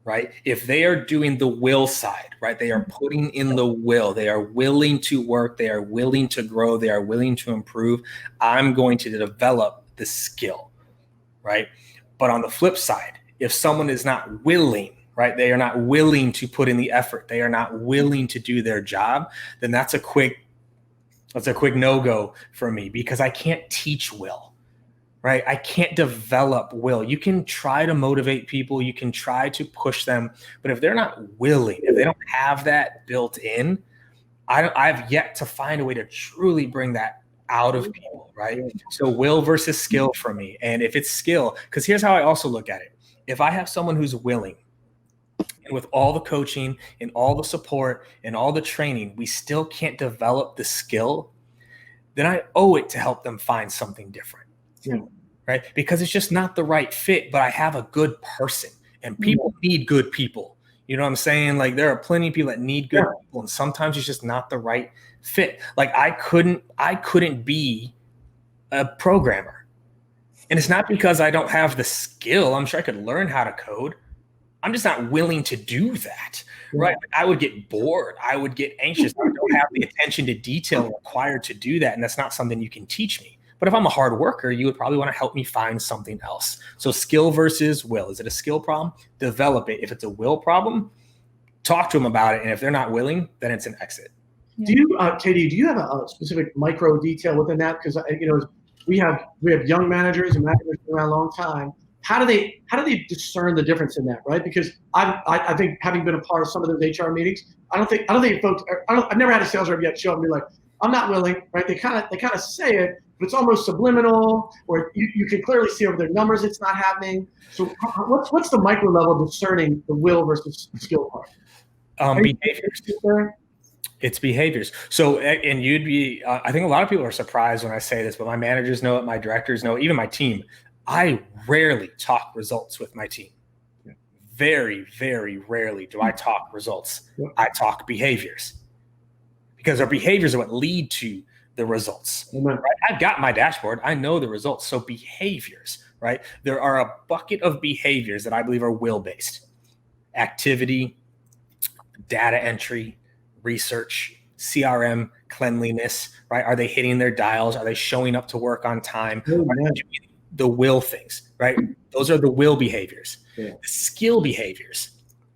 Right? If they are doing the will side, right? They are putting in the will. They are willing to work. They are willing to grow. They are willing to improve. I'm going to develop the skill, right? But on the flip side, if someone is not willing, right? They are not willing to put in the effort. They are not willing to do their job. Then that's a quick no-go for me because I can't teach will. Right? I can't develop will. You can try to motivate people. You can try to push them. But if they're not willing, if they don't have that built in, I've yet to find a way to truly bring that out of people, right? So will versus skill for me. And if it's skill, because here's how I also look at it. If I have someone who's willing, and with all the coaching and all the support and all the training, we still can't develop the skill, then I owe it to help them find something different. Yeah. Right? Because it's just not the right fit, but I have a good person and people need good people. You know what I'm saying? Like there are plenty of people that need good people and sometimes it's just not the right fit. Like I couldn't be a programmer. And it's not because I don't have the skill. I'm sure I could learn how to code. I'm just not willing to do that. Right? I would get bored. I would get anxious. I don't have the attention to detail required to do that. And that's not something you can teach me. But if I'm a hard worker, you would probably want to help me find something else. So skill versus will. Is it a skill problem? Develop it. If it's a will problem, talk to them about it. And if they're not willing, then it's an exit. Do you, Katie, do you have a specific micro detail within that? Because, we have young managers and managers who've been around a long time. how do they discern the difference in that, right? Because I think having been a part of some of those HR meetings, I don't think folks I've never had a sales rep yet show up and be like, I'm not willing, right? They kind of say it, but it's almost subliminal, or you can clearly see over their numbers it's not happening. So what's the micro level discerning the will versus skill part? Behaviors. It's behaviors. So, and you'd be, I think a lot of people are surprised when I say this, but my managers know it, my directors know it, even my team. I rarely talk results with my team. Very, very rarely do I talk results. I talk behaviors, because our behaviors are what lead to the results. Right? I've got my dashboard. I know the results. So behaviors, right? There are a bucket of behaviors that I believe are will-based. Activity, data entry, research, CRM, cleanliness, right? Are they hitting their dials? Are they showing up to work on time? Are they doing the will things, right? Those are the will behaviors. The skill behaviors: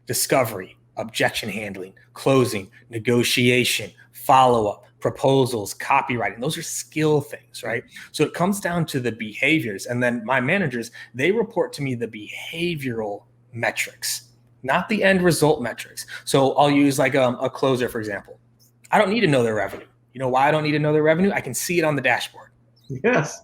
discovery, objection handling, closing, negotiation, follow-up, proposals, copywriting. Those are skill things, right? So it comes down to the behaviors. And then my managers, they report to me the behavioral metrics, not the end result metrics. So I'll use like a closer, for example. I don't need to know their revenue. You know why I don't need to know their revenue? I can see it on the dashboard. Yes.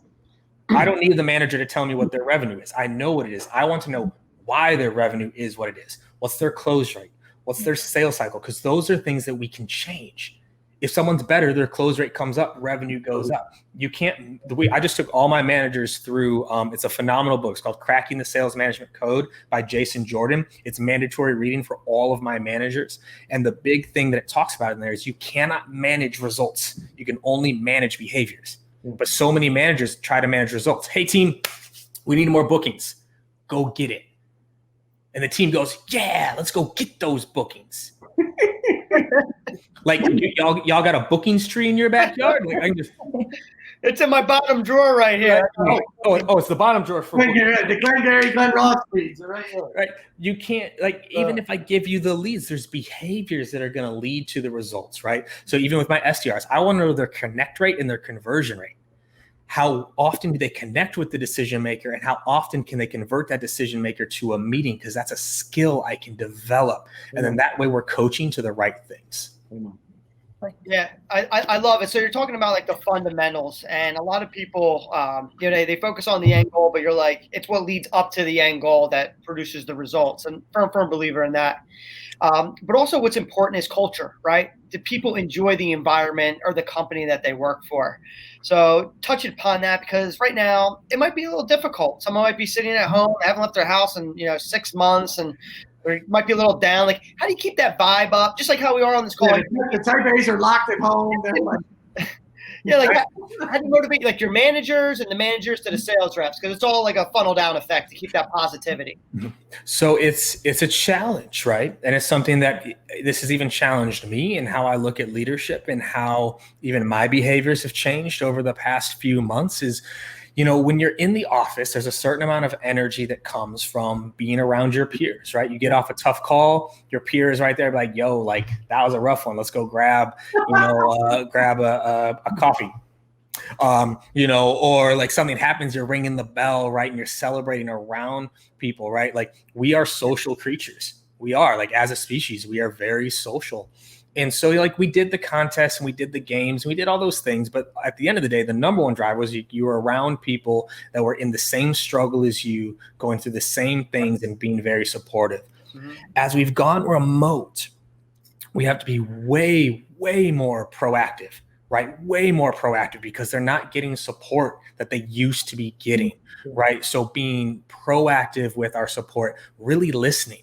I don't need the manager to tell me what their revenue is. I know what it is. I want to know why their revenue is what it is. What's their close rate? What's their sales cycle? Because those are things that we can change. If someone's better, their close rate comes up, revenue goes up. You can't, I just took all my managers through, it's a phenomenal book. It's called Cracking the Sales Management Code by Jason Jordan. It's mandatory reading for all of my managers. And the big thing that it talks about in there is you cannot manage results. You can only manage behaviors. But so many managers try to manage results. Hey team, we need more bookings. Go get it. And the team goes, yeah, let's go get those bookings. Like y'all got a bookings tree in your backyard? Like, it's in my bottom drawer right here. Oh, it's the bottom drawer for the Glen Ross leads, right? Right. You can't, like, even if I give you the leads, there's behaviors that are going to lead to the results, right? So even with my SDRs, I want to know their connect rate and their conversion rate. How often do they connect with the decision maker, and how often can they convert that decision maker to a meeting? Because that's a skill I can develop. And then that way we're coaching to the right things. Yeah, I love it. So you're talking about like the fundamentals, and a lot of people, they focus on the end goal, but you're like, it's what leads up to the end goal that produces the results. And firm believer in that. But also what's important is culture, right? Do people enjoy the environment or the company that they work for? So touch upon that, because right now it might be a little difficult. Someone might be sitting at home, haven't left their house in 6 months, and or might be a little down. Like, how do you keep that vibe up? Just like how we are on this call. Yeah, the type A's are locked at home. They're like, how do you motivate like your managers and the managers to the sales reps? Because it's all like a funnel down effect to keep that positivity. So it's a challenge, right? And it's something that this has even challenged me and how I look at leadership, and how even my behaviors have changed over the past few months. Is, when you're in the office, there's a certain amount of energy that comes from being around your peers, right? You get off a tough call, your peer is right there like, yo, like that was a rough one. Let's go grab a coffee, or like something happens, you're ringing the bell, right? And you're celebrating around people, right? Like, we are social creatures. We are, like, as a species, we are very social. And so, like, we did the contest and we did the games and we did all those things. But at the end of the day, the number one driver was you were around people that were in the same struggle as you, going through the same things and being very supportive. Mm-hmm. As we've gone remote, we have to be way, way more proactive, right? Way more proactive, because they're not getting support that they used to be getting, right? So being proactive with our support, really listening.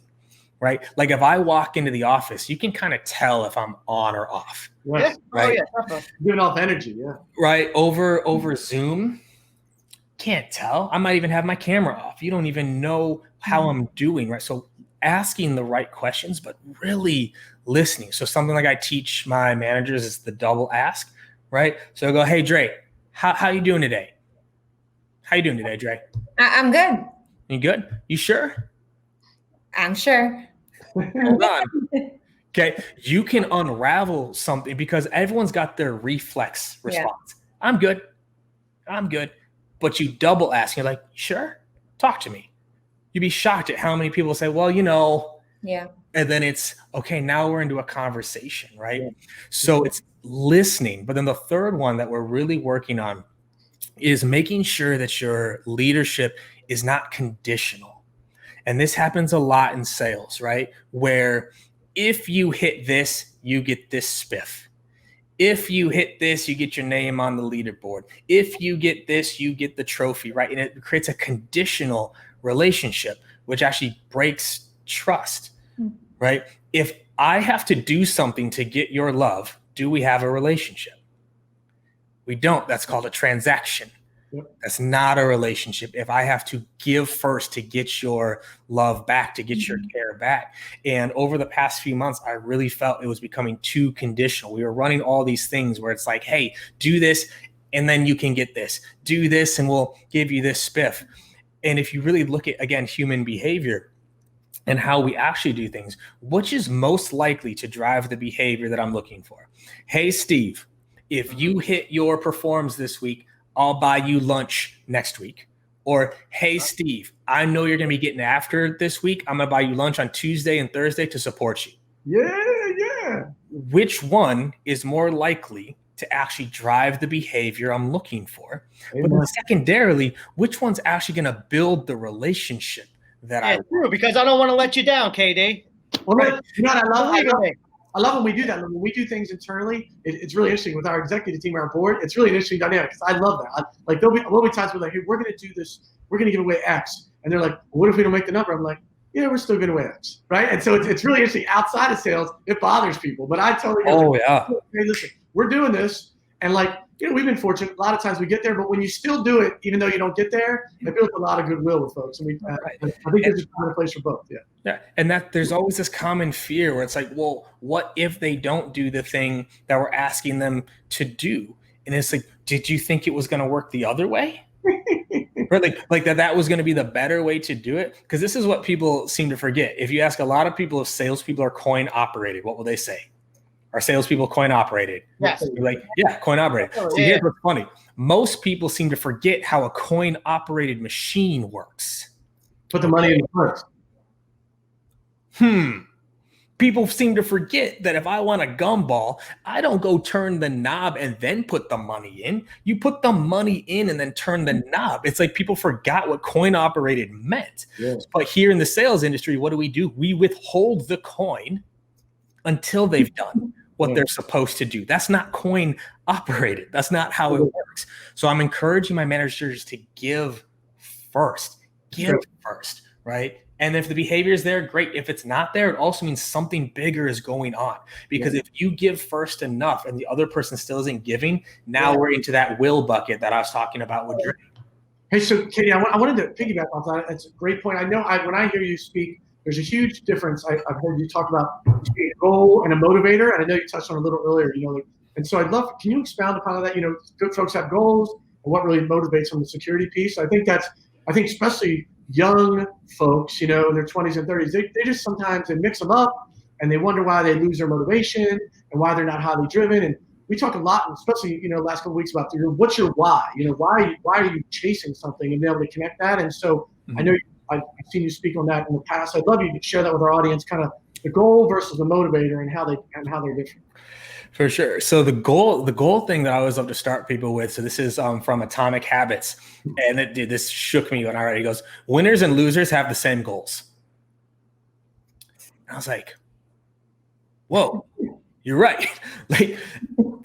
Right? Like, if I walk into the office, you can kind of tell if I'm on or off. Yes. Right. Oh, yeah. Giving off energy. Yeah. Right. Over Zoom, can't tell. I might even have my camera off. You don't even know how I'm doing. Right. So asking the right questions, but really listening. So something like I teach my managers is the double ask. Right. So I go, hey, Dre, how you doing today? How you doing today, Dre? I'm good. You good? You sure? I'm sure. Hold on. Okay. You can unravel something because everyone's got their reflex response. Yeah. I'm good. But you double ask. You're like, sure? Talk to me. you'd be shocked at how many people say, well, Yeah. and then it's okay. Now we're into a conversation, right? So it's listening. But then the third one that we're really working on is making sure that your leadership is not conditional. And this happens a lot in sales, right? Where if you hit this, you get this spiff. If you hit this, you get your name on the leaderboard. If you get this, you get the trophy, right? And it creates a conditional relationship, which actually breaks trust, right? If I have to do something to get your love, do we have a relationship? We don't. That's called a transaction. That's not a relationship. If I have to give first to get your love back, to get your care back. And over the past few months, I really felt it was becoming too conditional. We were running all these things where it's like, hey, do this, and then you can get this. Do this, and we'll give you this spiff. And if you really look at, again, human behavior and how we actually do things, which is most likely to drive the behavior that I'm looking for? Hey, Steve, if you hit your performs this week, I'll buy you lunch next week. Or, hey, Steve, I know you're going to be getting after it this week. I'm going to buy you lunch on Tuesday and Thursday to support you. Yeah. Which one is more likely to actually drive the behavior I'm looking for? But then secondarily, which one's actually going to build the relationship that I want? True, because I don't want to let you down, KD. Well, I love when we do that. When we do things internally, it's really interesting with our executive team, our board. It's really an interesting dynamic because I love that. There'll be times we're like, hey, we're going to do this. We're going to give away X. And they're like, well, what if we don't make the number? I'm like, yeah, we're still giving away X, right? And so it's really interesting. Outside of sales, it bothers people. But I totally get hey, listen, we're doing this. And we've been fortunate. A lot of times we get there, but when you still do it, even though you don't get there, it builds a lot of goodwill with folks. And I think there's a common place for both. Yeah. And that there's always this common fear where it's like, well, what if they don't do the thing that we're asking them to do? And it's like, did you think it was going to work the other way? Or like that was going to be the better way to do it? Because this is what people seem to forget. If you ask a lot of people if salespeople are coin operated, what will they say? Are salespeople coin operated? Yes. You're like, yeah, coin operated. So here's what's funny. Most people seem to forget how a coin operated machine works. Put the money in the purse. People seem to forget that if I want a gumball, I don't go turn the knob and then put the money in. You put the money in and then turn the knob. It's like people forgot what coin operated meant. Yeah. But here in the sales industry, what do? We withhold the coin until they've done what they're supposed to do. That's not coin operated. That's not how it works. So I'm encouraging my managers to give first, right? And if the behavior is there, great. If it's not there, it also means something bigger is going on. Because if you give first enough and the other person still isn't giving, now we're into that will bucket that I was talking about with Drew. Hey, so Katie, I wanted to piggyback off that. That's a great point. I know when I hear you speak, there's a huge difference. I've heard you talk about a goal and a motivator, and I know you touched on it a little earlier. And so I'd love. Can you expound upon that? Good folks have goals, and what really motivates them, the security piece. I think especially young folks, in their 20s and 30s, they just sometimes they mix them up, and they wonder why they lose their motivation and why they're not highly driven. And we talk a lot, especially last couple of weeks about what's your why? Why are you chasing something, and be able to connect that. And so I know. I've seen you speak on that in the past. I'd love you to share that with our audience, kind of the goal versus the motivator and how they're different. For sure. So the goal thing that I always love to start people with. So this is from Atomic Habits, and this shook me when I read it. He goes, winners and losers have the same goals. And I was like, whoa, you're right. Like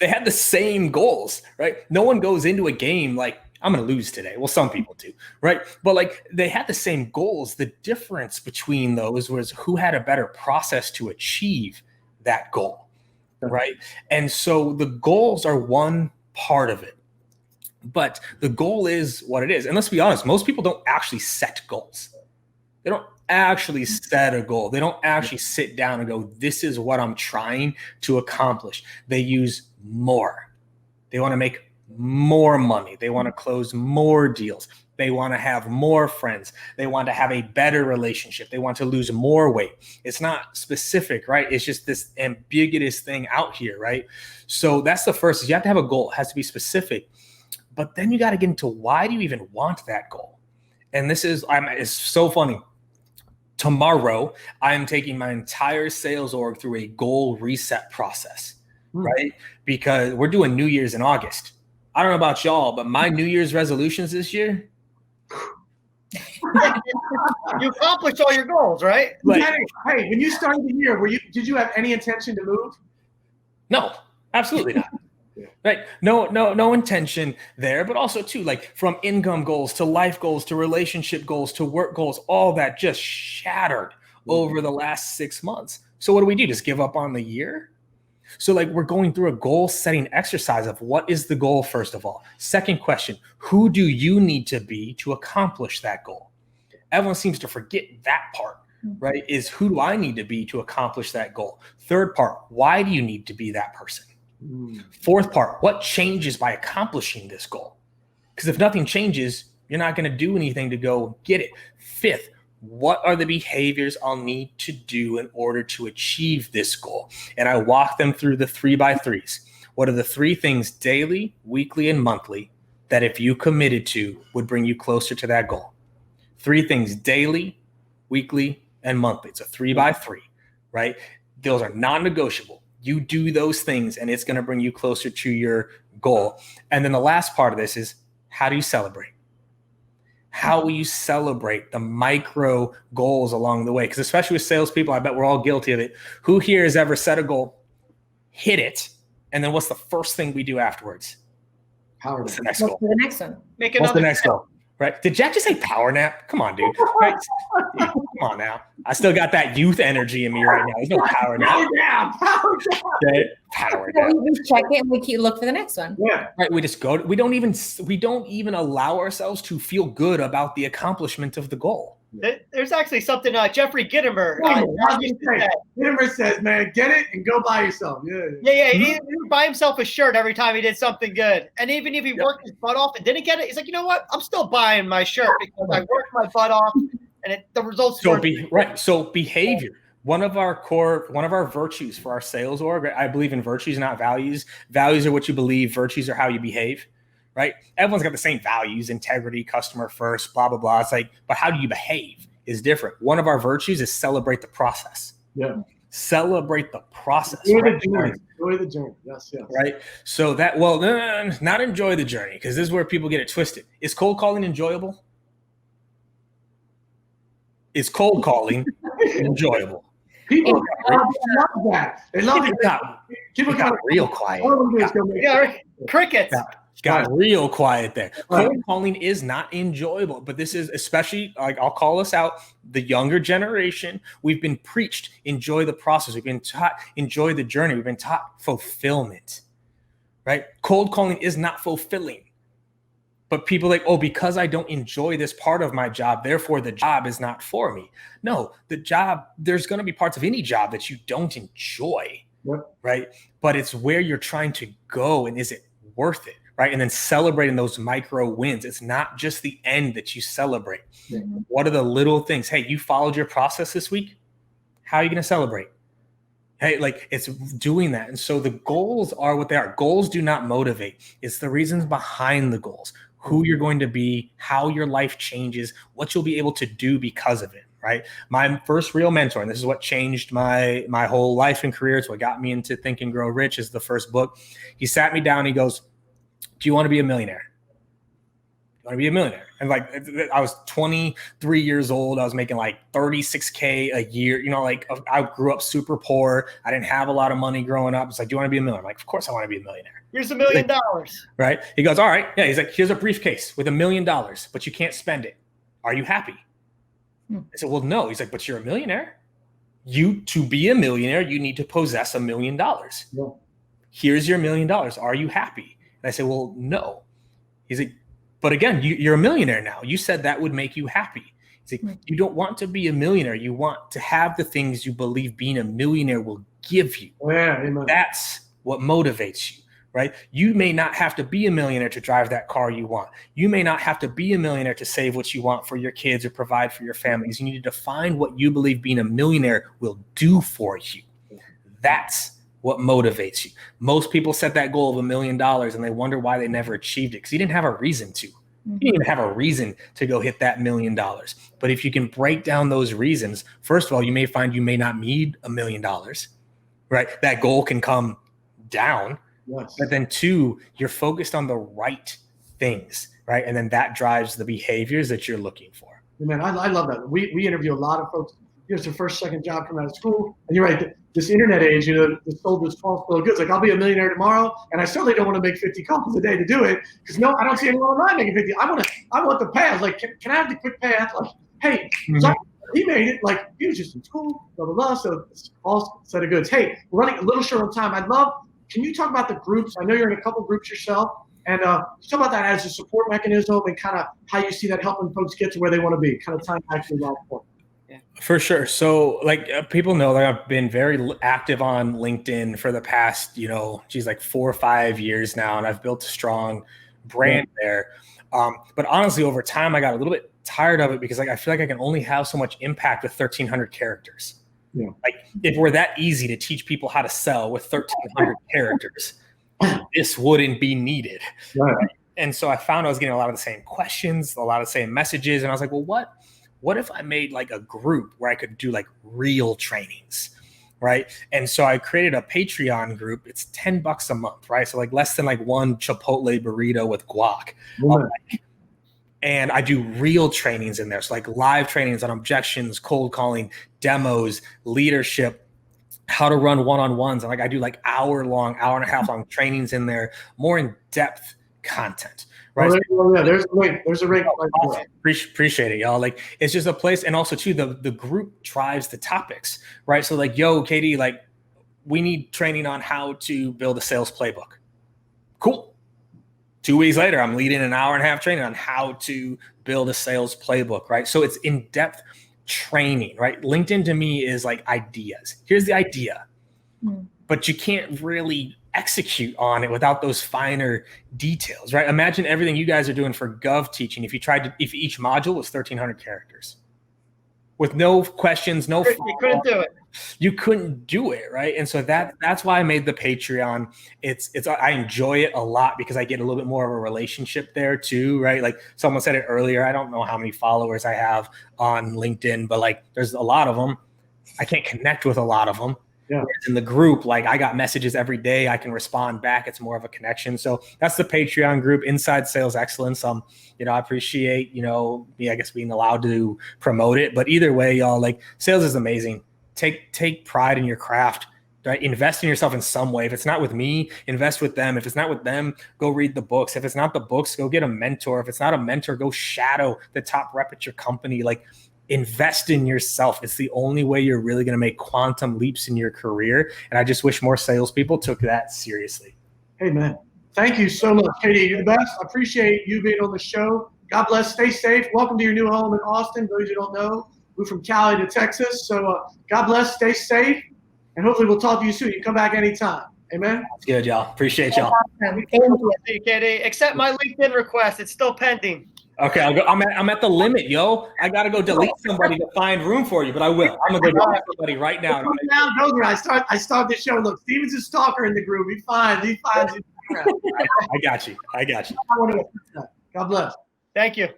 they had the same goals, right? No one goes into a game like, I'm going to lose today. Well, some people do, right? But they had the same goals. The difference between those was who had a better process to achieve that goal, right? And so the goals are one part of it, but the goal is what it is. And let's be honest, most people don't actually set goals. They don't actually set a goal. They don't actually sit down and go, this is what I'm trying to accomplish. They use more. They want to make more money. They want to close more deals. They want to have more friends. They want to have a better relationship. They want to lose more weight. It's not specific, right? It's just this ambiguous thing out here, right? So that's the first is you have to have a goal. It has to be specific. But then you got to get into why do you even want that goal? And this is, it's so funny. tomorrow, I am taking my entire sales org through a goal reset process, right? Because we're doing New Year's in August. I don't know about y'all, but my New Year's resolutions this year. You accomplished all your goals, right? Like, hey, when you started the year, did you have any intention to move? No, absolutely not. Right. No intention there, but also too, like from income goals to life goals to relationship goals to work goals, all that just shattered over the last 6 months. So what do? Just give up on the year? So like we're going through a goal setting exercise of what is the goal, first of all. Second question, who do you need to be to accomplish that goal? Everyone seems to forget that part, right? Is who do I need to be to accomplish that goal? Third part, why do you need to be that person? Fourth part, what changes by accomplishing this goal? Because if nothing changes, you're not going to do anything to go get it. Fifth, what are the behaviors I'll need to do in order to achieve this goal? And I walk them through the 3x3s. What are the 3 things daily, weekly, and monthly that if you committed to would bring you closer to that goal? 3 things daily, weekly, and monthly. It's a 3x3, right? Those are non-negotiable. You do those things and it's going to bring you closer to your goal. And then the last part of this is, how do you celebrate? How will you celebrate the micro goals along the way? Because especially with salespeople, I bet we're all guilty of it. Who here has ever set a goal, hit it, and then what's the first thing we do afterwards? What's the next goal? The next one. What's the next goal? Right? Did Jack just say power nap? Come on, dude. Right? Come on now. I still got that youth energy in me right now. There's no power nap. Power down. Okay? Power nap. So we check it and we look for the next one. Yeah. Right. We just go. We don't even allow ourselves to feel good about the accomplishment of the goal. There's actually something Jeffrey Gitomer. Gitomer says, man, get it and go buy yourself. Yeah. He would buy himself a shirt every time he did something good. And even if he worked his butt off and didn't get it, he's like, you know what? I'm still buying my shirt because I worked my butt off and the results. So behavior. One of our virtues for our sales org, I believe in virtues, not values. Values are what you believe. Virtues are how you behave. Right? Everyone's got the same values, integrity, customer first, blah, blah, blah. It's like, but how do you behave is different. One of our virtues is celebrate the process. Yeah. Celebrate the process. Enjoy the journey. Yes. Right. So not enjoy the journey, because this is where people get it twisted. Is cold calling enjoyable? Is cold calling enjoyable? People love that. They love it. People got real quiet. Crickets. Got real quiet there. Cold calling is not enjoyable, but this is especially, like, I'll call us out, the younger generation. We've been preached, enjoy the process. We've been taught, enjoy the journey. We've been taught fulfillment, right? Cold calling is not fulfilling. But people like, because I don't enjoy this part of my job, therefore the job is not for me. No, the job, there's going to be parts of any job that you don't enjoy, right? But it's where you're trying to go, and is it worth it? Right. And then celebrating those micro wins. It's not just the end that you celebrate. Mm-hmm. What are the little things? Hey, you followed your process this week. How are you going to celebrate? Hey, like, it's doing that. And so the goals are what they are. Goals do not motivate. It's the reasons behind the goals, who you're going to be, how your life changes, what you'll be able to do because of it. Right. My first real mentor, and this is what changed my whole life and career. It's what got me into Think and Grow Rich, is the first book. He sat me down. He goes, do you want to be a millionaire? You want to be a millionaire? And like, I was 23 years old. I was making like $36K a year. You know, like, I grew up super poor. I didn't have a lot of money growing up. It's like, do you want to be a millionaire? I'm like, of course I want to be a millionaire. Here's $1 million. Right. He goes, all right. Yeah. He's like, here's a briefcase with $1 million, but you can't spend it. Are you happy? I said, well, no. He's like, but you're a millionaire. To be a millionaire, you need to possess $1 million. Yeah. Here's your $1 million. Are you happy? And I said, well, no. He's like, but again, you're a millionaire now. You said that would make you happy. He's like, you don't want to be a millionaire. You want to have the things you believe being a millionaire will give you. Yeah, that's what motivates you, right? You may not have to be a millionaire to drive that car you want. You may not have to be a millionaire to save what you want for your kids or provide for your families. You need to define what you believe being a millionaire will do for you. That's what motivates you. Most people set that goal of $1 million and they wonder why they never achieved it, because he didn't have a reason to. You didn't even have a reason to go hit that $1 million. But if you can break down those reasons, first of all, you may find you may not need $1 million, right? That goal can come down. Yes. But then two, you're focused on the right things, right? And then that drives the behaviors that you're looking for. Man, I love that. We interview a lot of folks. Here's their first, second job coming out of school. And you're right, this internet age, the sold this false bill of goods. Like, I'll be a millionaire tomorrow, and I certainly don't want to make 50 calls a day to do it, because I don't see anyone online making 50. I want the path. Like, can I have the quick path? Like, hey, so he made it. Like, he was just in school, blah, blah, blah. So it's a false set of goods. Hey, we're running a little short on time. Can you talk about the groups? I know you're in a couple groups yourself. And talk about that as a support mechanism and kind of how you see that helping folks get to where they want to be, kind of time actually well for. Yeah. For sure. So people know that I've been very active on LinkedIn for the past, like 4 or 5 years now. And I've built a strong brand there. But honestly, over time, I got a little bit tired of it because I feel like I can only have so much impact with 1,300 characters. Yeah. Like, if we're that easy to teach people how to sell with 1,300 characters, this wouldn't be needed. Right. And so I found I was getting a lot of the same questions, a lot of the same messages. And I was like, well, what if I made like a group where I could do like real trainings? Right. And so I created a Patreon group. It's $10 a month. Right. So like less than like one Chipotle burrito with guac. Right. And I do real trainings in there. So like live trainings on objections, cold calling, demos, leadership, how to run one-on-ones. And I do like hour and a half long trainings in there, more in-depth content. Right. Oh, yeah. There's a link. Awesome. Appreciate it, y'all. Like, it's just a place. And also too, the group drives the topics, right? So like, yo, Katie, like, we need training on how to build a sales playbook. Cool. 2 weeks later, I'm leading an hour and a half training on how to build a sales playbook, right? So it's in-depth training, right? LinkedIn to me is like ideas. Here's the idea, but you can't really execute on it without those finer details, right? Imagine everything you guys are doing for Gov teaching. If each module was 1,300 characters with no questions, no, you couldn't do it. You couldn't do it, right? And so that's why I made the Patreon. I enjoy it a lot because I get a little bit more of a relationship there too, right? Like someone said it earlier, I don't know how many followers I have on LinkedIn, but like there's a lot of them. I can't connect with a lot of them. Yeah. In the group, like I got messages every day. I can respond back. It's more of a connection. So that's the Patreon group, Inside Sales Excellence. I appreciate, I guess being allowed to promote it. But either way, y'all, like sales is amazing. Take pride in your craft, right? Invest in yourself in some way. If it's not with me, invest with them. If it's not with them, go read the books. If it's not the books, go get a mentor. If it's not a mentor, go shadow the top rep at your company. Like, invest in yourself. It's the only way you're really going to make quantum leaps in your career. And I just wish more salespeople took that seriously. Hey, man. Thank you so much, Katie. You're the best. I appreciate you being on the show. God bless. Stay safe. Welcome to your new home in Austin. Those who don't know, moved from Cali to Texas. So God bless. Stay safe. And hopefully we'll talk to you soon. You can come back anytime. Amen. That's good, y'all. Appreciate y'all. Awesome. Thank you, Katie. Accept my LinkedIn request. It's still pending. Okay, I'll go. I'm at the limit, yo. I gotta go delete somebody to find room for you, but I will. I'm gonna go delete somebody right now. I start the show. Look, Steven's a stalker in the group. He finds you. I got you. God bless. Thank you,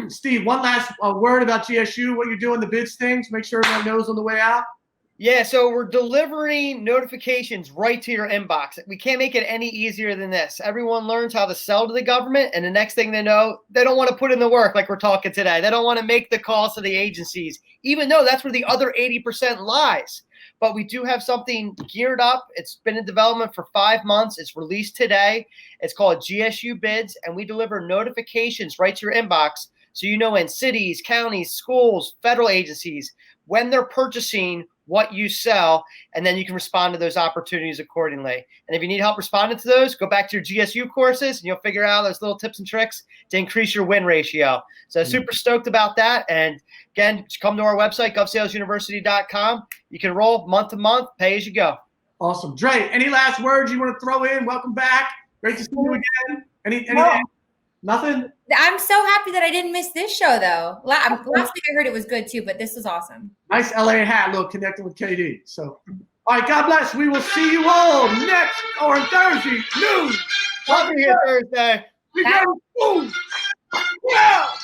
Steve. One last word about GSU. What you're doing, the bids things. Make sure everyone knows on the way out. Yeah, so we're delivering notifications right to your inbox. We can't make it any easier than this. Everyone learns how to sell to the government, and the next thing they know, they don't want to put in the work like we're talking today. They don't want to make the calls to the agencies, even though that's where the other 80% lies. But we do have something geared up. It's been in development for 5 months. It's released today. It's called GSU Bids, and we deliver notifications right to your inbox so you know in cities, counties, schools, federal agencies, when they're purchasing what you sell, and then you can respond to those opportunities accordingly. And if you need help responding to those, go back to your GSU courses and you'll figure out those little tips and tricks to increase your win ratio. So super stoked about that. And again, come to our website, govsalesuniversity.com. You can roll month to month, pay as you go. Awesome. Dre, any last words you want to throw in? Welcome back. Great to see you again. Anything? Nothing? I'm so happy that I didn't miss this show, though. Last week I heard it was good, too, but this was awesome. Nice LA hat, little connecting with KD. So, all right, God bless. We will see you all next or Thursday noon. I'll be here Thursday. We go. Yeah.